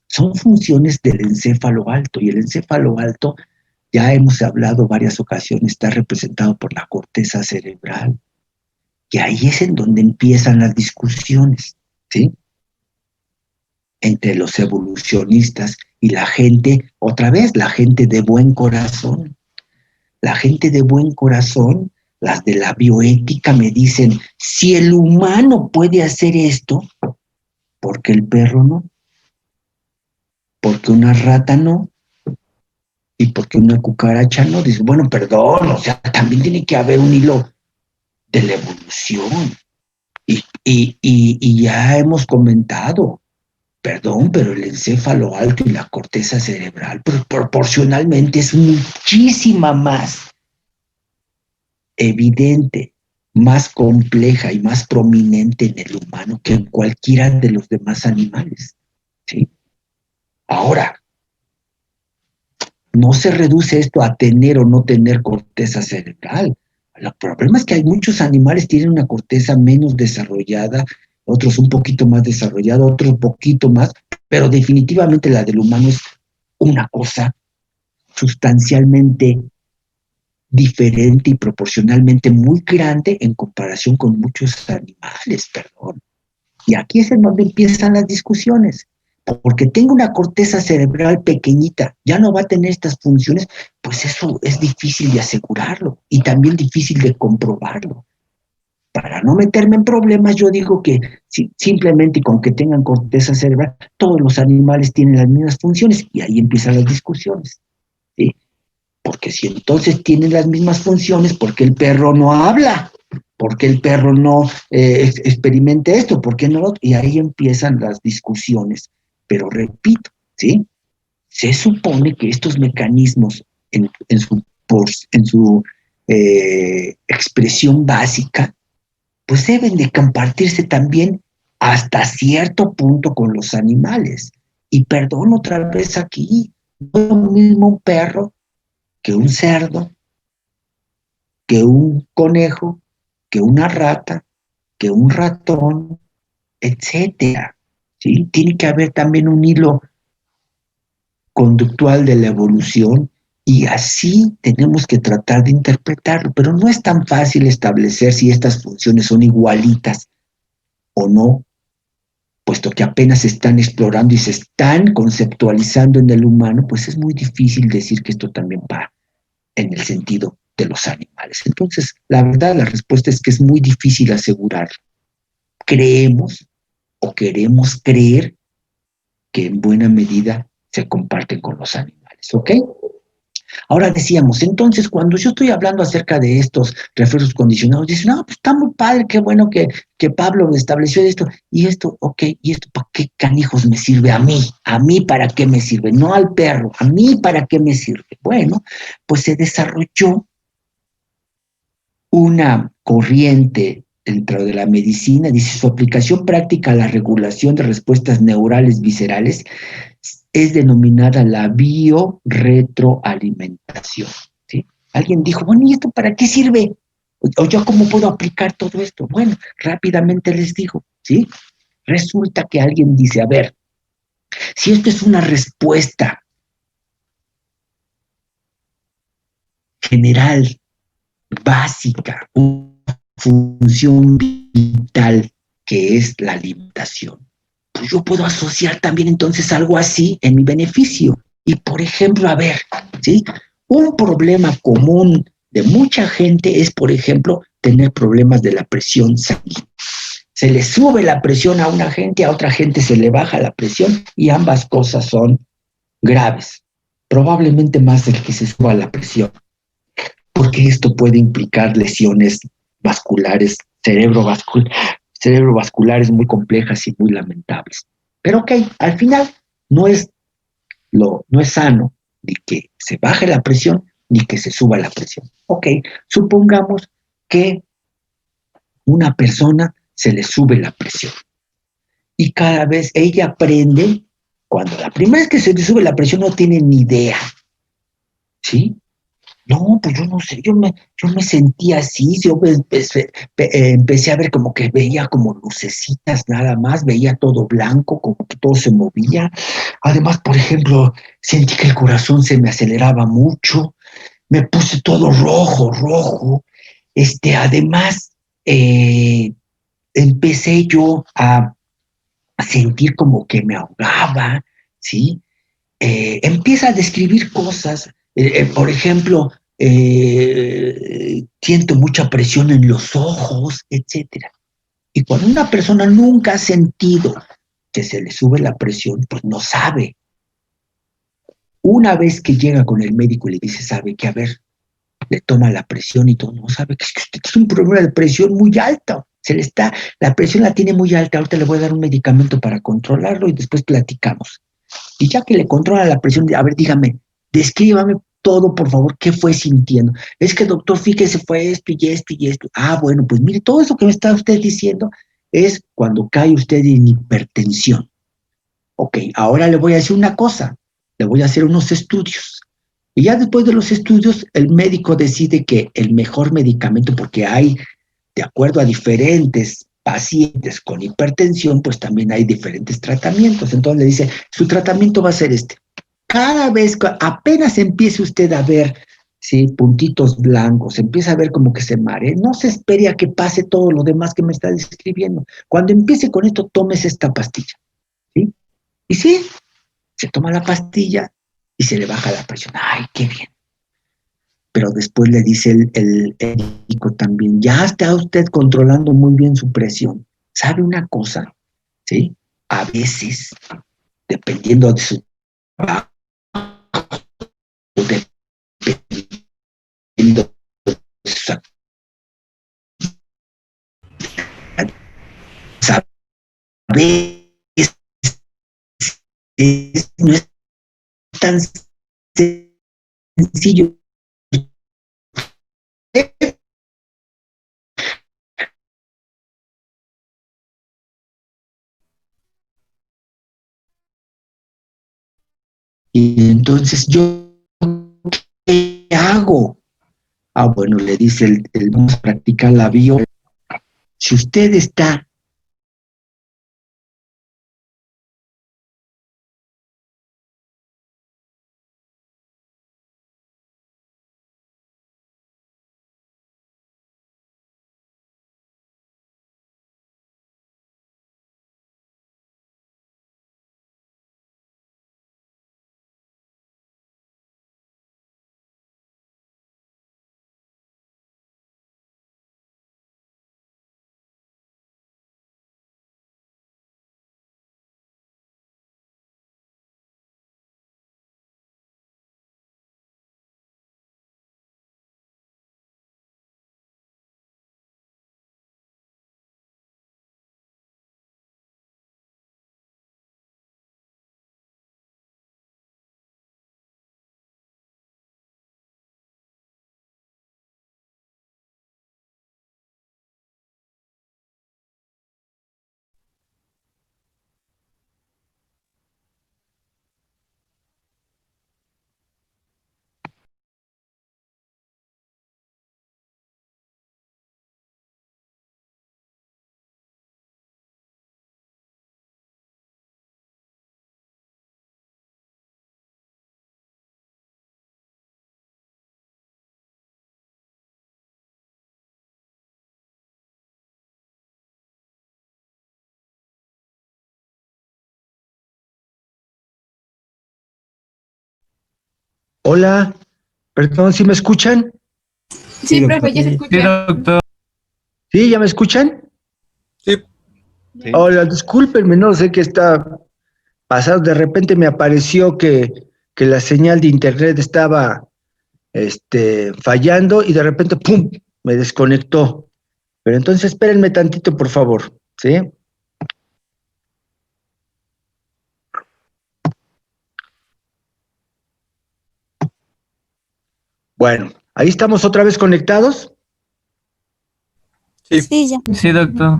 Son funciones del encéfalo alto, y el encéfalo alto, ya hemos hablado varias ocasiones, está representado por la corteza cerebral, y ahí es en donde empiezan las discusiones, ¿sí? Entre los evolucionistas y la gente, otra vez, la gente de buen corazón. La gente de buen corazón, las de la bioética, me dicen, si el humano puede hacer esto, ¿por qué el perro no? ¿Por qué una rata no? ¿Y por qué una cucaracha no? Dice, bueno, perdón, o sea, también tiene que haber un hilo de la evolución. Y ya hemos comentado, perdón, pero el encéfalo alto y la corteza cerebral proporcionalmente es muchísima más evidente, más compleja y más prominente en el humano que en cualquiera de los demás animales, ¿sí? Ahora, no se reduce esto a tener o no tener corteza cerebral. El problema es que hay muchos animales que tienen una corteza menos desarrollada, otros un poquito más desarrollada, otros un poquito más, pero definitivamente la del humano es una cosa sustancialmente diferente y proporcionalmente muy grande en comparación con muchos animales, perdón. Y aquí es en donde empiezan las discusiones. Porque tengo una corteza cerebral pequeñita, ya no va a tener estas funciones, pues eso es difícil de asegurarlo y también difícil de comprobarlo. Para no meterme en problemas, yo digo que simplemente con que tengan corteza cerebral, todos los animales tienen las mismas funciones y ahí empiezan las discusiones, ¿sí? Porque si entonces tienen las mismas funciones, ¿por qué el perro no habla? ¿Por qué el perro no experimenta esto? ¿Por qué no? Y ahí empiezan las discusiones. Pero repito, ¿sí? Se supone que estos mecanismos en su expresión básica, pues deben de compartirse también hasta cierto punto con los animales. Y perdón otra vez aquí, no es lo mismo un perro que un cerdo, que un conejo, que una rata, que un ratón, etcétera. ¿Sí? Tiene que haber también un hilo conductual de la evolución y así tenemos que tratar de interpretarlo, pero no es tan fácil establecer si estas funciones son igualitas o no, puesto que apenas se están explorando y se están conceptualizando en el humano, pues es muy difícil decir que esto también va en el sentido de los animales. Entonces, la verdad, la respuesta es que es muy difícil asegurarlo. Creemos o queremos creer que en buena medida se comparten con los animales, ¿ok? Ahora decíamos, entonces, cuando yo estoy hablando acerca de estos reflejos condicionados, dicen, no, pues está muy padre, qué bueno que Pablo estableció esto, y esto, ok, ¿y esto para qué canijos me sirve a mí para qué me sirve? No al perro, a mí para qué me sirve. Bueno, pues se desarrolló una corriente dentro de la medicina, dice su aplicación práctica a la regulación de respuestas neurales viscerales es denominada la biorretroalimentación. ¿Sí? Alguien dijo, bueno, ¿y esto para qué sirve? ¿O yo cómo puedo aplicar todo esto? Bueno, rápidamente les digo, ¿sí? Resulta que alguien dice, a ver, si esto es una respuesta general, básica, una función vital que es la limitación, pues yo puedo asociar también entonces algo así en mi beneficio. Y por ejemplo, a ver, ¿sí? Un problema común de mucha gente es, por ejemplo, tener problemas de la presión sanguínea. Se le sube la presión a una gente, a otra gente se le baja la presión y ambas cosas son graves. Probablemente más el que se suba la presión, porque esto puede implicar lesiones vasculares, cerebrovasculares muy complejas y muy lamentables. Pero ok, al final no es, no es sano ni que se baje la presión ni que se suba la presión. Ok, supongamos que una persona se le sube la presión y cada vez ella aprende, cuando la primera vez que se le sube la presión no tiene ni idea, ¿sí? No, pues yo no sé, yo me sentía así, empecé a ver como que veía como lucecitas nada más, veía todo blanco, como que todo se movía. Además, por ejemplo, sentí que el corazón se me aceleraba mucho, me puse todo rojo, rojo. Además, empecé yo a sentir como que me ahogaba, ¿sí? Empieza a describir cosas, por ejemplo, siento mucha presión en los ojos, etcétera. Y cuando una persona nunca ha sentido que se le sube la presión, pues no sabe. Una vez que llega con el médico y le dice, sabe que, a ver, le toma la presión y todo, no sabe que es que usted tiene un problema de presión muy alto. La presión la tiene muy alta, ahorita le voy a dar un medicamento para controlarlo y después platicamos. Y ya que le controla la presión, a ver, dígame, descríbame todo, por favor, qué fue sintiendo. Es que, doctor, fíjese, fue esto y esto y esto. Ah, bueno, pues mire, todo eso que me está usted diciendo es cuando cae usted en hipertensión. Ok, ahora le voy a decir una cosa, le voy a hacer unos estudios. Y ya después de los estudios, el médico decide que el mejor medicamento, porque hay, de acuerdo a diferentes pacientes con hipertensión, pues también hay diferentes tratamientos. Entonces le dice, su tratamiento va a ser este. Cada vez que apenas empiece usted a ver, ¿sí?, puntitos blancos, empieza a ver como que se mare, no se espere a que pase todo lo demás que me está describiendo. Cuando empiece con esto, tómese esta pastilla, ¿sí? Y sí, se toma la pastilla y se le baja la presión. ¡Ay, qué bien! Pero después le dice el médico también, ya está usted controlando muy bien su presión. ¿Sabe una cosa? ¿Sí? A veces, dependiendo de su trabajo, dependiendo de su veces no es tan sencillo. Y entonces yo, ¿qué hago? Ah, bueno, le dice vamos a practicar la bio. Si usted está Hola, perdón, ¿sí me escuchan? Sí, profe, ya se Sí. Sí, escucha. doctor. ¿Sí, ya me escuchan? Sí. Hola, discúlpenme, no sé qué está pasando. De repente me apareció que la señal de internet estaba fallando y de repente, ¡pum!, me desconectó. Pero entonces espérenme tantito, por favor, ¿sí? Bueno, ahí estamos otra vez conectados. Sí. Sí, ya. Sí, doctor.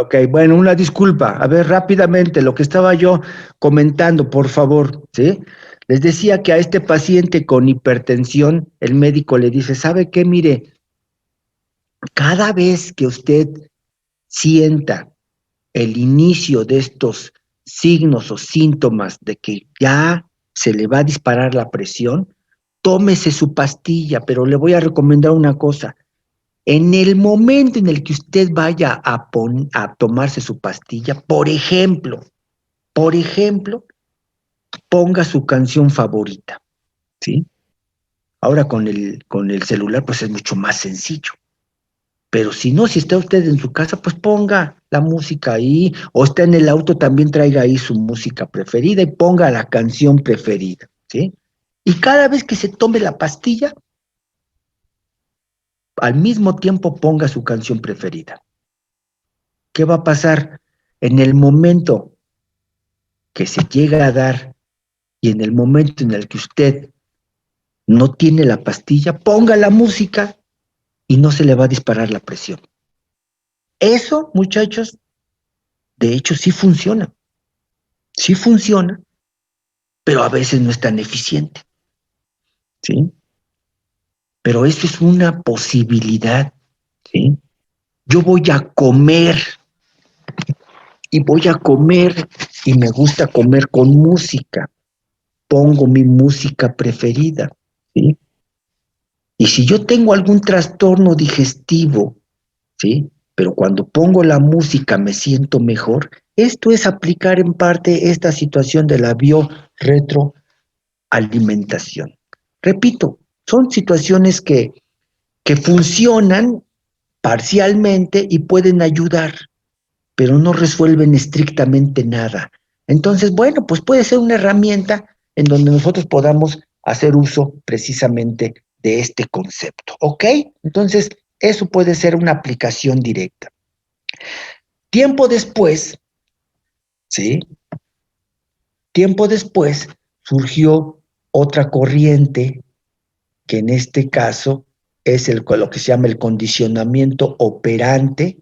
Ok, bueno, una disculpa. A ver, rápidamente, lo que estaba yo comentando, por favor, ¿sí? Les decía que a este paciente con hipertensión, el médico le dice, ¿sabe qué? Mire, cada vez que usted sienta el inicio de estos signos o síntomas de que ya se le va a disparar la presión, tómese su pastilla, pero le voy a recomendar una cosa. En el momento en el que usted vaya a tomarse su pastilla, por ejemplo, ponga su canción favorita, ¿sí? Ahora con el celular, pues es mucho más sencillo. Pero si no, si está usted en su casa, pues ponga la música ahí, o está en el auto, también traiga ahí su música preferida y ponga la canción preferida, ¿sí? Y cada vez que se tome la pastilla, al mismo tiempo ponga su canción preferida. ¿Qué va a pasar? En el momento que se llega a dar y en el momento en el que usted no tiene la pastilla, ponga la música y no se le va a disparar la presión. Eso, muchachos, de hecho sí funciona, pero a veces no es tan eficiente, ¿sí? Pero eso es una posibilidad, ¿sí? Yo voy a comer y me gusta comer con música, pongo mi música preferida, ¿sí? Y si yo tengo algún trastorno digestivo, ¿sí? Pero cuando pongo la música me siento mejor, esto es aplicar en parte esta situación de la biorretroalimentación. Repito, son situaciones que funcionan parcialmente y pueden ayudar, pero no resuelven estrictamente nada. Entonces, bueno, pues puede ser una herramienta en donde nosotros podamos hacer uso precisamente de este concepto, ¿ok? Entonces, eso puede ser una aplicación directa. Tiempo después, ¿sí? Tiempo después surgió otra corriente que en este caso es lo que se llama el condicionamiento operante,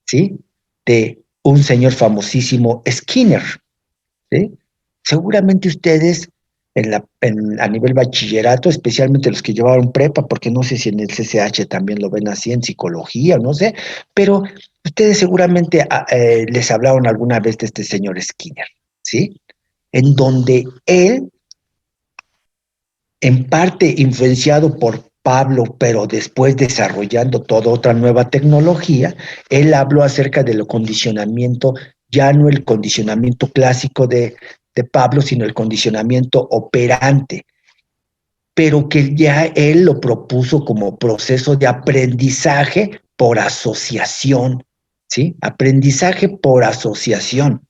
¿sí? De un señor famosísimo, Skinner, ¿sí? Seguramente ustedes a nivel bachillerato, especialmente los que llevaron prepa, porque no sé si en el CCH también lo ven así, en psicología, no sé, pero ustedes seguramente les hablaron alguna vez de este señor Skinner, ¿sí? En donde él, en parte influenciado por Pablo, pero después desarrollando toda otra nueva tecnología, él habló acerca del condicionamiento, ya no el condicionamiento clásico de Pablo, sino el condicionamiento operante, pero que ya él lo propuso como proceso de aprendizaje por asociación, ¿sí? Aprendizaje por asociación,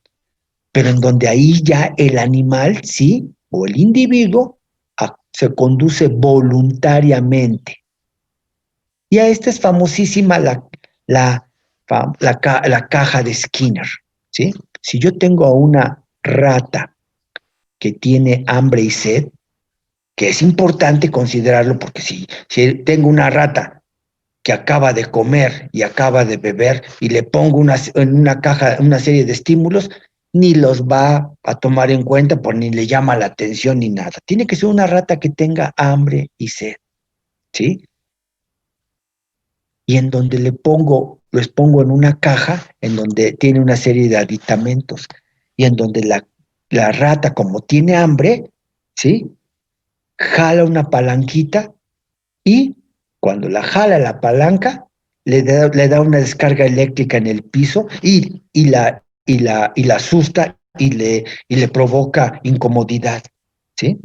pero en donde ahí ya el animal, ¿sí? O el individuo se conduce voluntariamente. Y a esta es famosísima la caja de Skinner, ¿sí? Si yo tengo a una rata que tiene hambre y sed, que es importante considerarlo porque si tengo una rata que acaba de comer y acaba de beber y le pongo en una caja una serie de estímulos, ni los va a tomar en cuenta, por ni le llama la atención ni nada. Tiene que ser una rata que tenga hambre y sed, ¿sí? Y en donde los pongo en una caja en donde tiene una serie de aditamentos y en donde la rata, como tiene hambre, ¿sí? Jala una palanquita y cuando la jala la palanca, le da una descarga eléctrica en el piso y la asusta y le provoca incomodidad, ¿sí?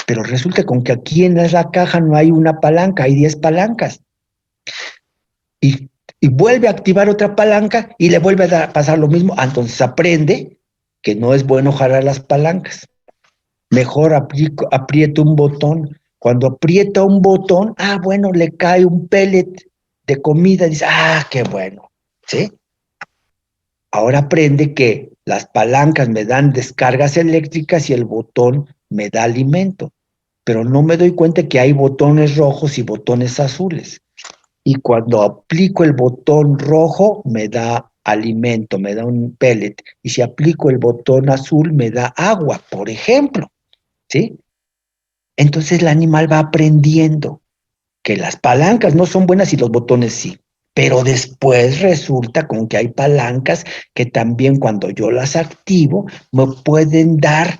Pero resulta con que aquí en la caja no hay una palanca, hay 10 palancas. Y vuelve a activar otra palanca y le vuelve a pasar lo mismo. Entonces aprende que no es bueno jalar las palancas. Mejor aprieta un botón. Cuando aprieta un botón, bueno, le cae un pellet de comida. Dice, qué bueno. ¿Sí? Ahora aprende que las palancas me dan descargas eléctricas y el botón me da alimento. Pero no me doy cuenta que hay botones rojos y botones azules. Y cuando aplico el botón rojo, me da alimento, me da un pellet. Y si aplico el botón azul, me da agua, por ejemplo. ¿Sí? Entonces el animal va aprendiendo que las palancas no son buenas y los botones sí. Pero después resulta con que hay palancas que también cuando yo las activo me pueden dar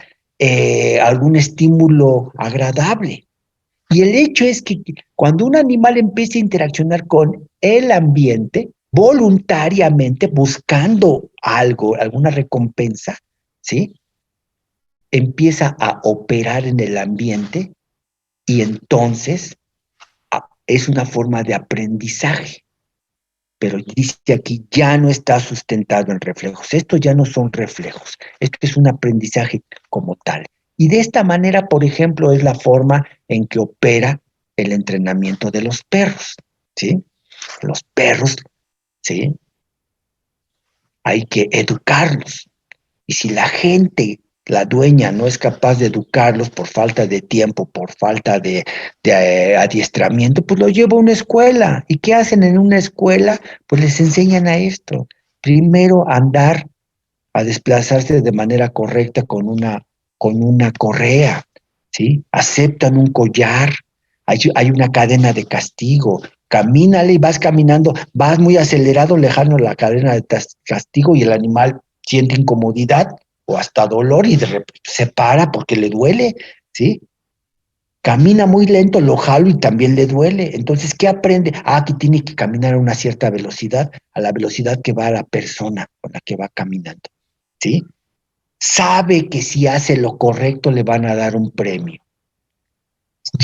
algún estímulo agradable. Y el hecho es que cuando un animal empieza a interaccionar con el ambiente, voluntariamente buscando algo, alguna recompensa, ¿sí? Empieza a operar en el ambiente y entonces es una forma de aprendizaje. Pero dice aquí, ya no está sustentado en reflejos. Estos ya no son reflejos. Esto es un aprendizaje como tal. Y de esta manera, por ejemplo, es la forma en que opera el entrenamiento de los perros, ¿sí? Los perros, ¿sí? Hay que educarlos. Y si la gente, la dueña, no es capaz de educarlos por falta de tiempo, por falta de adiestramiento, pues los lleva a una escuela. ¿Y qué hacen en una escuela? Pues les enseñan a esto. Primero a andar, a desplazarse de manera correcta con una correa, ¿sí? Aceptan un collar, hay una cadena de castigo. Camínale y vas caminando, vas muy acelerado, lejano a la cadena de castigo y el animal siente incomodidad o hasta dolor y de repente se para porque le duele, ¿sí? Camina muy lento, lo jalo y también le duele. Entonces, ¿qué aprende? Que tiene que caminar a una cierta velocidad, a la velocidad que va la persona con la que va caminando, ¿sí? Sabe que si hace lo correcto le van a dar un premio.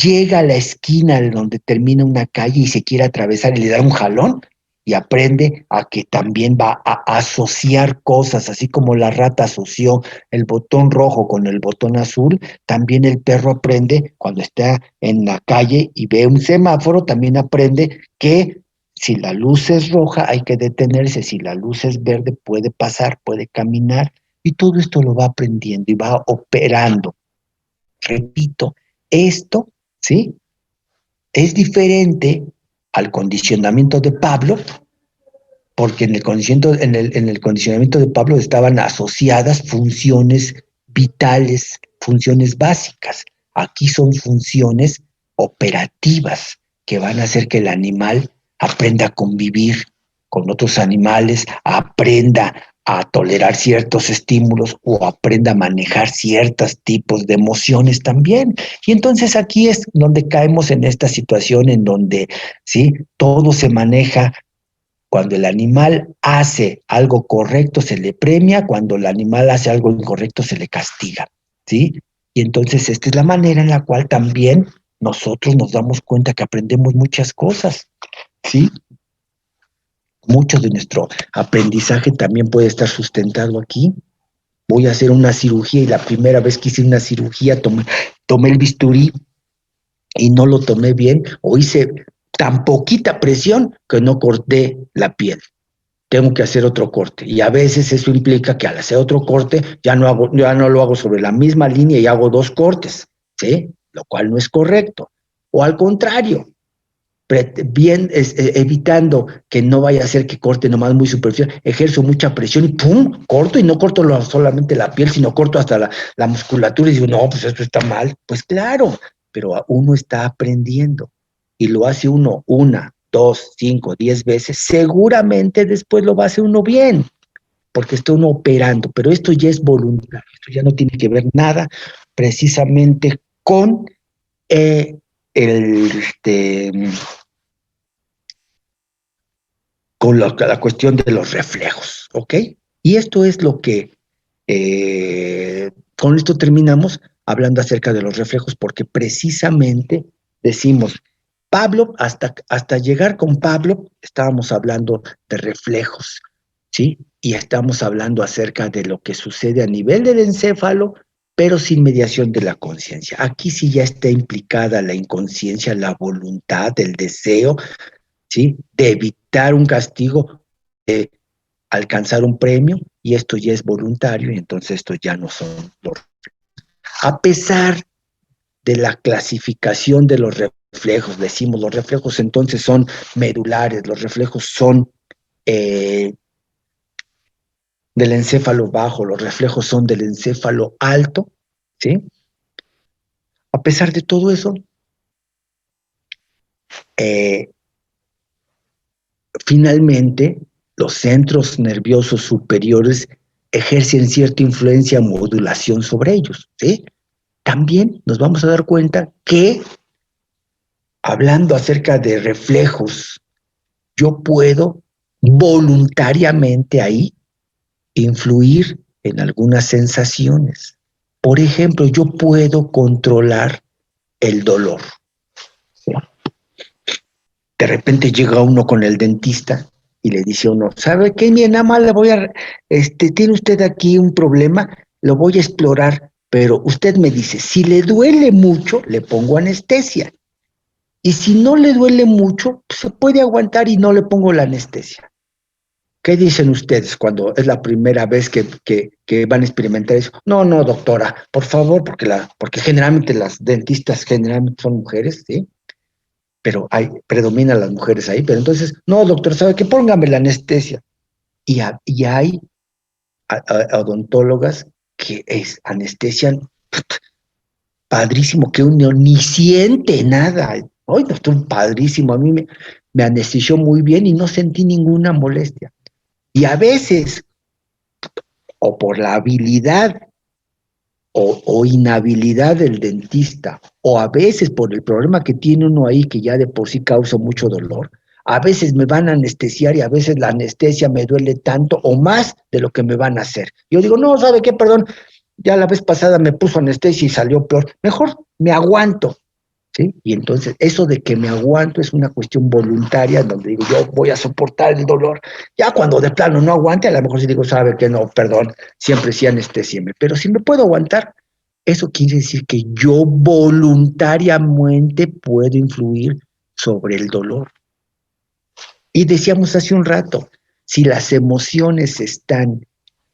Llega a la esquina de donde termina una calle y se quiere atravesar y le da un jalón y aprende a que también va a asociar cosas, así como la rata asoció el botón rojo con el botón azul, también el perro aprende cuando está en la calle y ve un semáforo, también aprende que si la luz es roja hay que detenerse, si la luz es verde puede pasar, puede caminar y todo esto lo va aprendiendo y va operando. Repito, esto, ¿sí? Es diferente al condicionamiento de Pablo, porque en el condicionamiento de Pablo estaban asociadas funciones vitales, funciones básicas. Aquí son funciones operativas que van a hacer que el animal aprenda a convivir con otros animales, aprenda a tolerar ciertos estímulos o aprenda a manejar ciertos tipos de emociones también. Y entonces aquí es donde caemos en esta situación en donde, ¿sí? Todo se maneja. Cuando el animal hace algo correcto se le premia, cuando el animal hace algo incorrecto se le castiga, ¿sí? Y entonces esta es la manera en la cual también nosotros nos damos cuenta que aprendemos muchas cosas, ¿sí? Mucho de nuestro aprendizaje también puede estar sustentado aquí. Voy a hacer una cirugía y la primera vez que hice una cirugía tomé el bisturí y no lo tomé bien o hice tan poquita presión que no corté la piel. Tengo que hacer otro corte. Y a veces eso implica que al hacer otro corte ya no lo hago sobre la misma línea y hago 2 cortes, ¿sí? Lo cual no es correcto. O al contrario, evitando que no vaya a ser que corte nomás muy superficial, ejerzo mucha presión y ¡pum! Corto y no corto solamente la piel, sino corto hasta la musculatura y digo, no, pues esto está mal. Pues claro, pero uno está aprendiendo y lo hace uno 1, 2, 5, 10 veces, seguramente después lo va a hacer uno bien, porque está uno operando, pero esto ya es voluntario, esto ya no tiene que ver nada precisamente con el, con la cuestión de los reflejos, ¿ok? Y esto es lo que, con esto terminamos, hablando acerca de los reflejos, porque precisamente decimos, Pablo, hasta llegar con Pablo, estábamos hablando de reflejos, ¿sí? Y estamos hablando acerca de lo que sucede a nivel del encéfalo, pero sin mediación de la conciencia. Aquí sí ya está implicada la inconsciencia, la voluntad, el deseo, ¿sí? De evitar un castigo, de alcanzar un premio, y esto ya es voluntario, y entonces esto ya no son los reflejos. A pesar de la clasificación de los reflejos, decimos, los reflejos entonces son medulares, los reflejos son del encéfalo bajo, los reflejos son del encéfalo alto, ¿sí? A pesar de todo eso, finalmente los centros nerviosos superiores ejercen cierta influencia, modulación sobre ellos, ¿sí? También nos vamos a dar cuenta que, hablando acerca de reflejos, yo puedo voluntariamente ahí influir en algunas sensaciones. Por ejemplo, yo puedo controlar el dolor. ¿Sí? De repente llega uno con el dentista y le dice a uno, ¿sabe qué? Bien, nada más le voy a, tiene usted aquí un problema, lo voy a explorar, pero usted me dice, si le duele mucho, le pongo anestesia. Y si no le duele mucho, pues se puede aguantar y no le pongo la anestesia. ¿Qué dicen ustedes cuando es la primera vez que van a experimentar eso? No, no, doctora, por favor, porque generalmente las dentistas generalmente son mujeres, ¿sí? Pero predominan las mujeres ahí, pero entonces, no, doctor, ¿sabe qué? Póngame la anestesia. Y hay odontólogas que anestesian padrísimo, que uno ni siente nada. Ay, doctor, padrísimo, a mí me anestesió muy bien y no sentí ninguna molestia. Y a veces, o por la habilidad o inhabilidad del dentista, o a veces por el problema que tiene uno ahí, que ya de por sí causa mucho dolor, a veces me van a anestesiar y a veces la anestesia me duele tanto o más de lo que me van a hacer. Yo digo, no, ¿sabe qué? Perdón, ya la vez pasada me puso anestesia y salió peor. Mejor me aguanto. ¿Sí? Y entonces eso de que me aguanto es una cuestión voluntaria, donde digo, yo voy a soportar el dolor. Ya cuando de plano no aguante, a lo mejor sí digo, sabe que no, perdón, siempre sí anestesieme. Pero si me puedo aguantar, eso quiere decir que yo voluntariamente puedo influir sobre el dolor. Y decíamos hace un rato, si las emociones están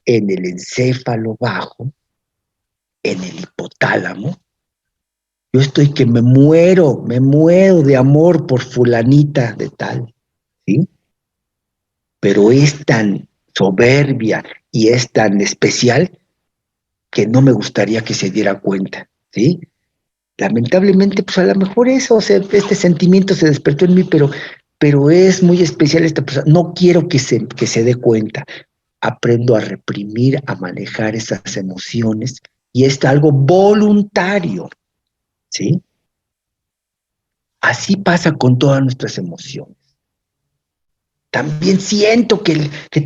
en el encéfalo bajo, en el hipotálamo, yo estoy que me muero de amor por fulanita de tal, ¿sí? Pero es tan soberbia y es tan especial que no me gustaría que se diera cuenta, ¿sí? Lamentablemente, pues a lo mejor eso, o sea, este sentimiento se despertó en mí, pero es muy especial esta persona. No quiero que se dé cuenta. Aprendo a reprimir, a manejar esas emociones y es algo voluntario, ¿sí? Así pasa con todas nuestras emociones. También siento que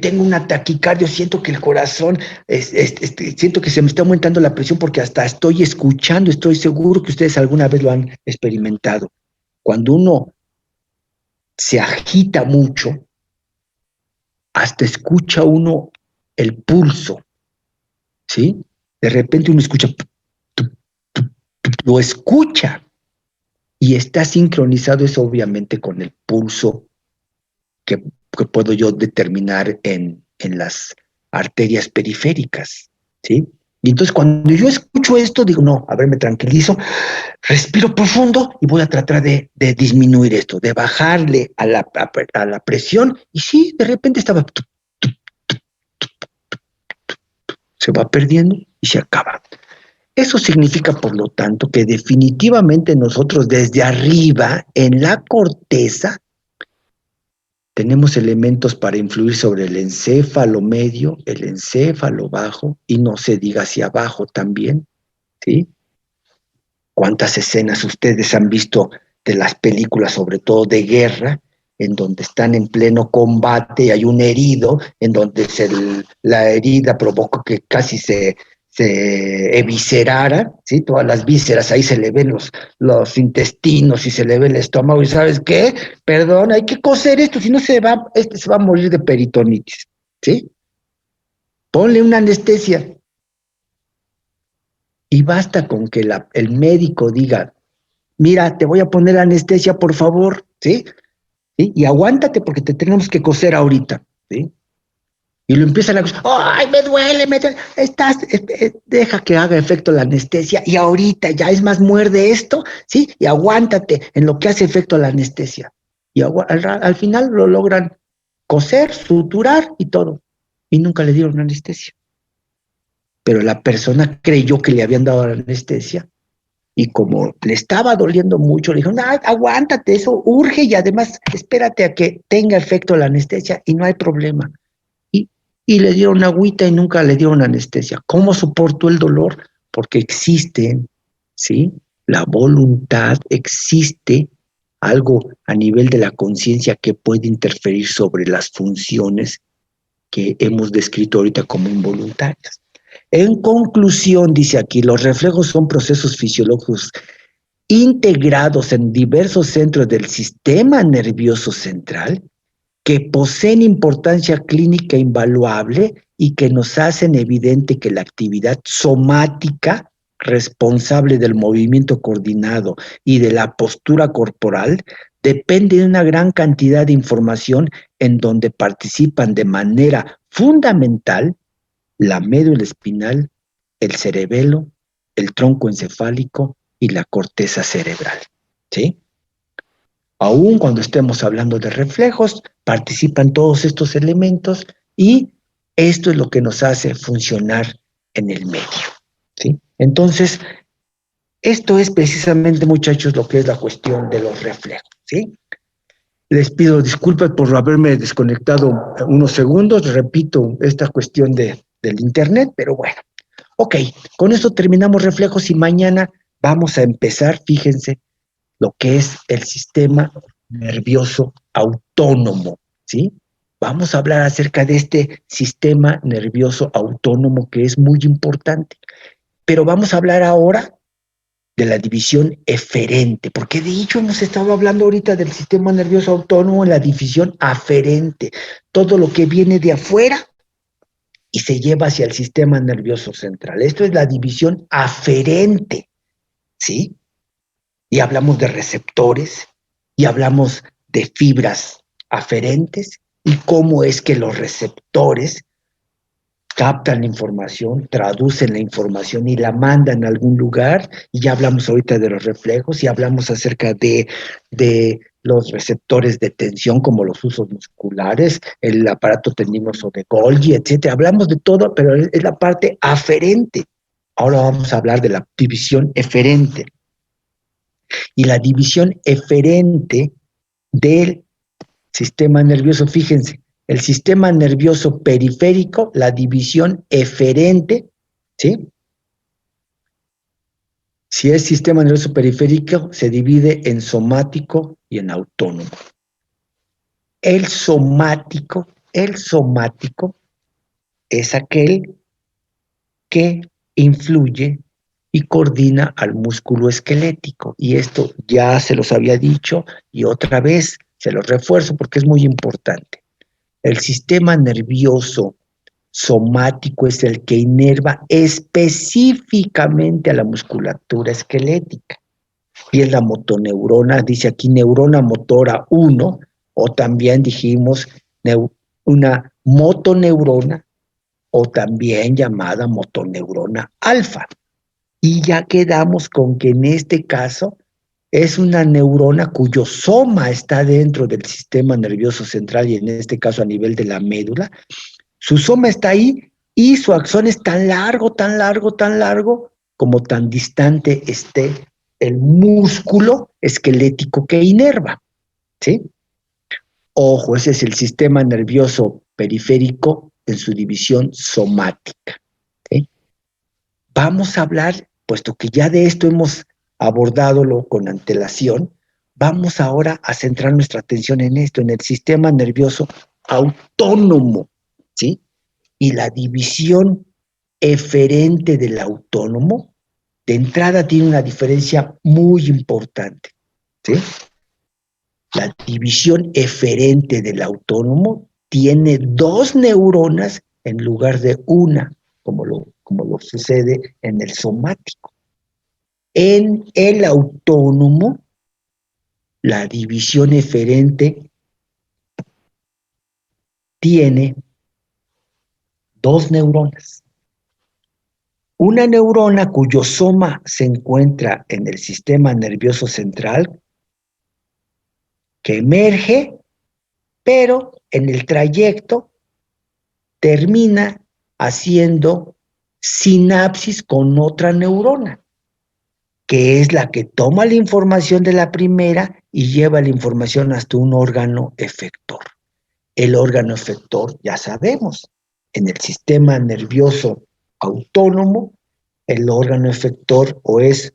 tengo una taquicardia, siento que el corazón, siento que se me está aumentando la presión porque hasta estoy escuchando, estoy seguro que ustedes alguna vez lo han experimentado. Cuando uno se agita mucho, hasta escucha uno el pulso, ¿sí? De repente uno escucha, lo escucha y está sincronizado eso obviamente con el pulso que puedo yo determinar en las arterias periféricas, ¿sí? Y entonces cuando yo escucho esto, digo, no, a ver, me tranquilizo, respiro profundo y voy a tratar de disminuir esto, de bajarle a la presión, y sí, de repente se va perdiendo y se acaba. Eso significa, por lo tanto, que definitivamente nosotros desde arriba, en la corteza, tenemos elementos para influir sobre el encéfalo medio, el encéfalo bajo, y no se diga hacia abajo también, ¿sí? ¿Cuántas escenas ustedes han visto de las películas, sobre todo de guerra, en donde están en pleno combate y hay un herido, en donde la herida provoca que casi se se eviscerara, ¿sí? Todas las vísceras, ahí se le ven los intestinos y se le ve el estómago, y ¿sabes qué? Perdón, hay que coser esto, si no se va a morir de peritonitis, ¿sí? Ponle una anestesia. Y basta con que el médico diga, mira, te voy a poner anestesia, por favor, ¿sí? ¿Sí? Y aguántate porque te tenemos que coser ahorita, ¿sí? Y lo empiezan a acusar, ¡ay, me duele! Deja que haga efecto la anestesia y ahorita ya es más, muerde esto, ¿sí? Y aguántate en lo que hace efecto la anestesia. Y al final lo logran coser, suturar y todo. Y nunca le dieron anestesia. Pero la persona creyó que le habían dado la anestesia y como le estaba doliendo mucho, le dijeron, aguántate, eso urge y además espérate a que tenga efecto la anestesia y no hay problema. Y le dieron agüita y nunca le dieron anestesia. ¿Cómo soportó el dolor? Porque existe, ¿sí? La voluntad, existe algo a nivel de la conciencia que puede interferir sobre las funciones que hemos descrito ahorita como involuntarias. En conclusión, dice aquí, los reflejos son procesos fisiológicos integrados en diversos centros del sistema nervioso central que poseen importancia clínica invaluable y que nos hacen evidente que la actividad somática responsable del movimiento coordinado y de la postura corporal depende de una gran cantidad de información en donde participan de manera fundamental la médula espinal, el cerebelo, el tronco encefálico y la corteza cerebral, ¿sí? Aún cuando estemos hablando de reflejos, participan todos estos elementos y esto es lo que nos hace funcionar en el medio, ¿sí? Entonces, esto es precisamente, muchachos, lo que es la cuestión de los reflejos, ¿sí? Les pido disculpas por haberme desconectado unos segundos, repito esta cuestión del internet, pero bueno. Ok, con esto terminamos reflejos y mañana vamos a empezar, fíjense, lo que es el sistema nervioso autónomo, ¿sí? Vamos a hablar acerca de este sistema nervioso autónomo que es muy importante, pero vamos a hablar ahora de la división eferente, porque de hecho hemos estado hablando ahorita del sistema nervioso autónomo en la división aferente, todo lo que viene de afuera y se lleva hacia el sistema nervioso central. Esto es la división aferente, ¿sí? Y hablamos de receptores, y hablamos de fibras aferentes, y cómo es que los receptores captan la información, traducen la información y la mandan a algún lugar, y ya hablamos ahorita de los reflejos, y hablamos acerca de los receptores de tensión, como los usos musculares, el aparato tendinoso de Golgi, etcétera. Hablamos de todo, pero es la parte aferente. Ahora vamos a hablar de la división eferente. Y la división eferente del sistema nervioso, fíjense, el sistema nervioso periférico, la división eferente, ¿sí? Si es sistema nervioso periférico, se divide en somático y en autónomo. El somático es aquel que influye y coordina al músculo esquelético. Y esto ya se los había dicho y otra vez se los refuerzo porque es muy importante. El sistema nervioso somático es el que inerva específicamente a la musculatura esquelética. Y es la motoneurona, dice aquí neurona motora 1, o también dijimos una motoneurona, o también llamada motoneurona alfa. Y ya quedamos con que en este caso es una neurona cuyo soma está dentro del sistema nervioso central y en este caso a nivel de la médula. Su soma está ahí y su axón es tan largo, tan largo, tan largo como tan distante esté el músculo esquelético que inerva, ¿sí? Ojo, ese es el sistema nervioso periférico en su división somática, ¿sí? Vamos a hablar, puesto que ya de esto hemos abordado con antelación, vamos ahora a centrar nuestra atención en esto, en el sistema nervioso autónomo, ¿sí? Y la división eferente del autónomo, de entrada tiene una diferencia muy importante, ¿sí? La división eferente del autónomo tiene 2 neuronas en lugar de una, como lo sucede en el somático. En el autónomo, la división eferente tiene 2 neuronas. Una neurona cuyo soma se encuentra en el sistema nervioso central, que emerge, pero en el trayecto termina haciendo sinapsis con otra neurona, que es la que toma la información de la primera y lleva la información hasta un órgano efector. El órgano efector, ya sabemos, en el sistema nervioso autónomo, el órgano efector o es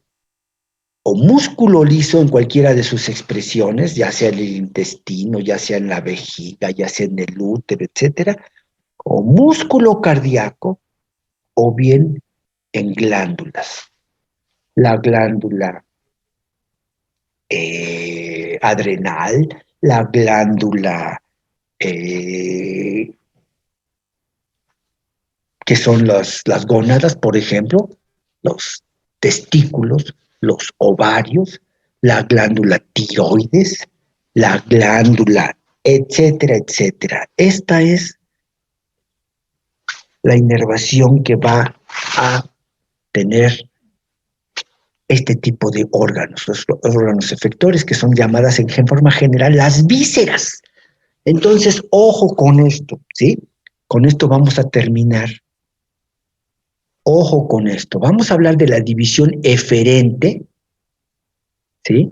o músculo liso en cualquiera de sus expresiones, ya sea en el intestino, ya sea en la vejiga, ya sea en el útero, etcétera, o músculo cardíaco, o bien en glándulas. La glándula adrenal, la glándula que son las gónadas, por ejemplo, los testículos, los ovarios, la glándula tiroides, la glándula, etcétera, etcétera. Esta es la inervación que va a tener este tipo de órganos, los órganos efectores, que son llamadas en forma general las vísceras. Entonces, ojo con esto, ¿sí? Con esto vamos a terminar. Ojo con esto. Vamos a hablar de la división eferente, ¿sí?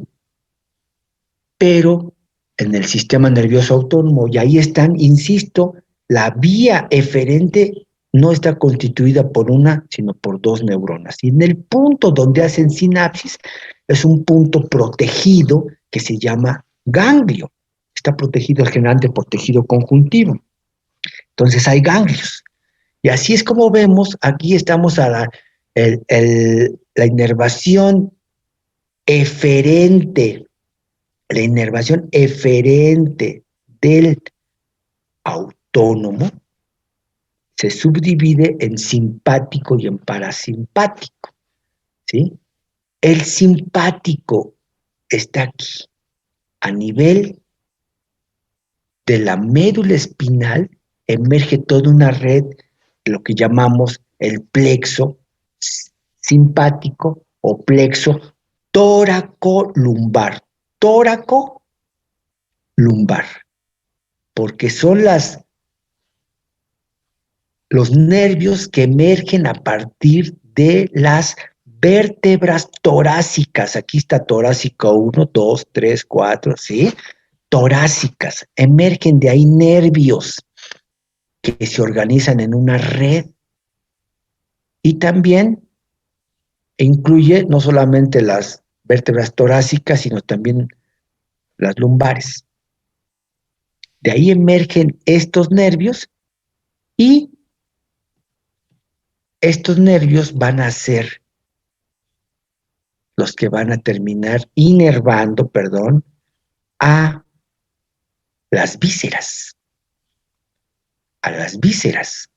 Pero en el sistema nervioso autónomo, y ahí están, insisto, la vía eferente no está constituida por una, sino por 2 neuronas. Y en el punto donde hacen sinapsis es un punto protegido que se llama ganglio. Está protegido generalmente por tejido conjuntivo. Entonces hay ganglios. Y así es como vemos, aquí estamos a la inervación eferente, del autónomo se subdivide en simpático y en parasimpático, ¿sí? El simpático está aquí, a nivel de la médula espinal, emerge toda una red, lo que llamamos el plexo simpático o plexo tóraco-lumbar. Tóraco-lumbar, porque son los nervios que emergen a partir de las vértebras torácicas. Aquí está torácica 1, 2, 3, 4, ¿sí? Torácicas. Emergen de ahí nervios que se organizan en una red y también incluye no solamente las vértebras torácicas, sino también las lumbares. De ahí emergen estos nervios y estos nervios van a ser los que van a terminar inervando, a las vísceras. A las vísceras.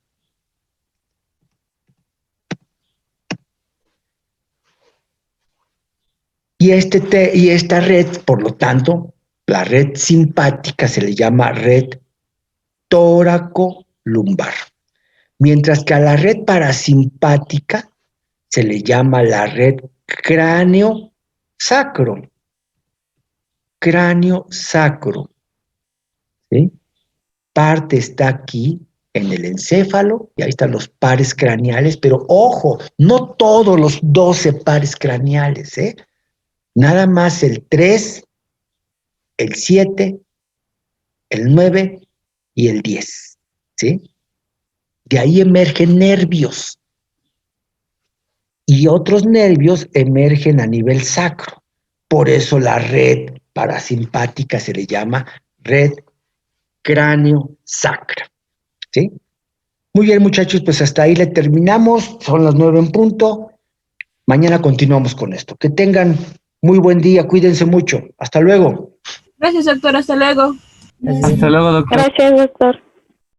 Y esta red, por lo tanto, la red simpática se le llama red tóraco-lumbar. Mientras que a la red parasimpática se le llama la red cráneo-sacro. Cráneo-sacro. ¿Sí? Parte está aquí en el encéfalo, y ahí están los pares craneales, pero ojo, no todos los 12 pares craneales, ¿eh? Nada más el 3, el 7, el 9 y el 10, ¿sí? De ahí emergen nervios. Y otros nervios emergen a nivel sacro. Por eso la red parasimpática se le llama red cráneo-sacra, ¿sí? Muy bien, muchachos, pues hasta ahí le terminamos. Son las 9 en punto. Mañana continuamos con esto. Que tengan muy buen día, cuídense mucho. Hasta luego. Gracias, doctor. Hasta luego. Hasta luego, doctor. Gracias, doctor.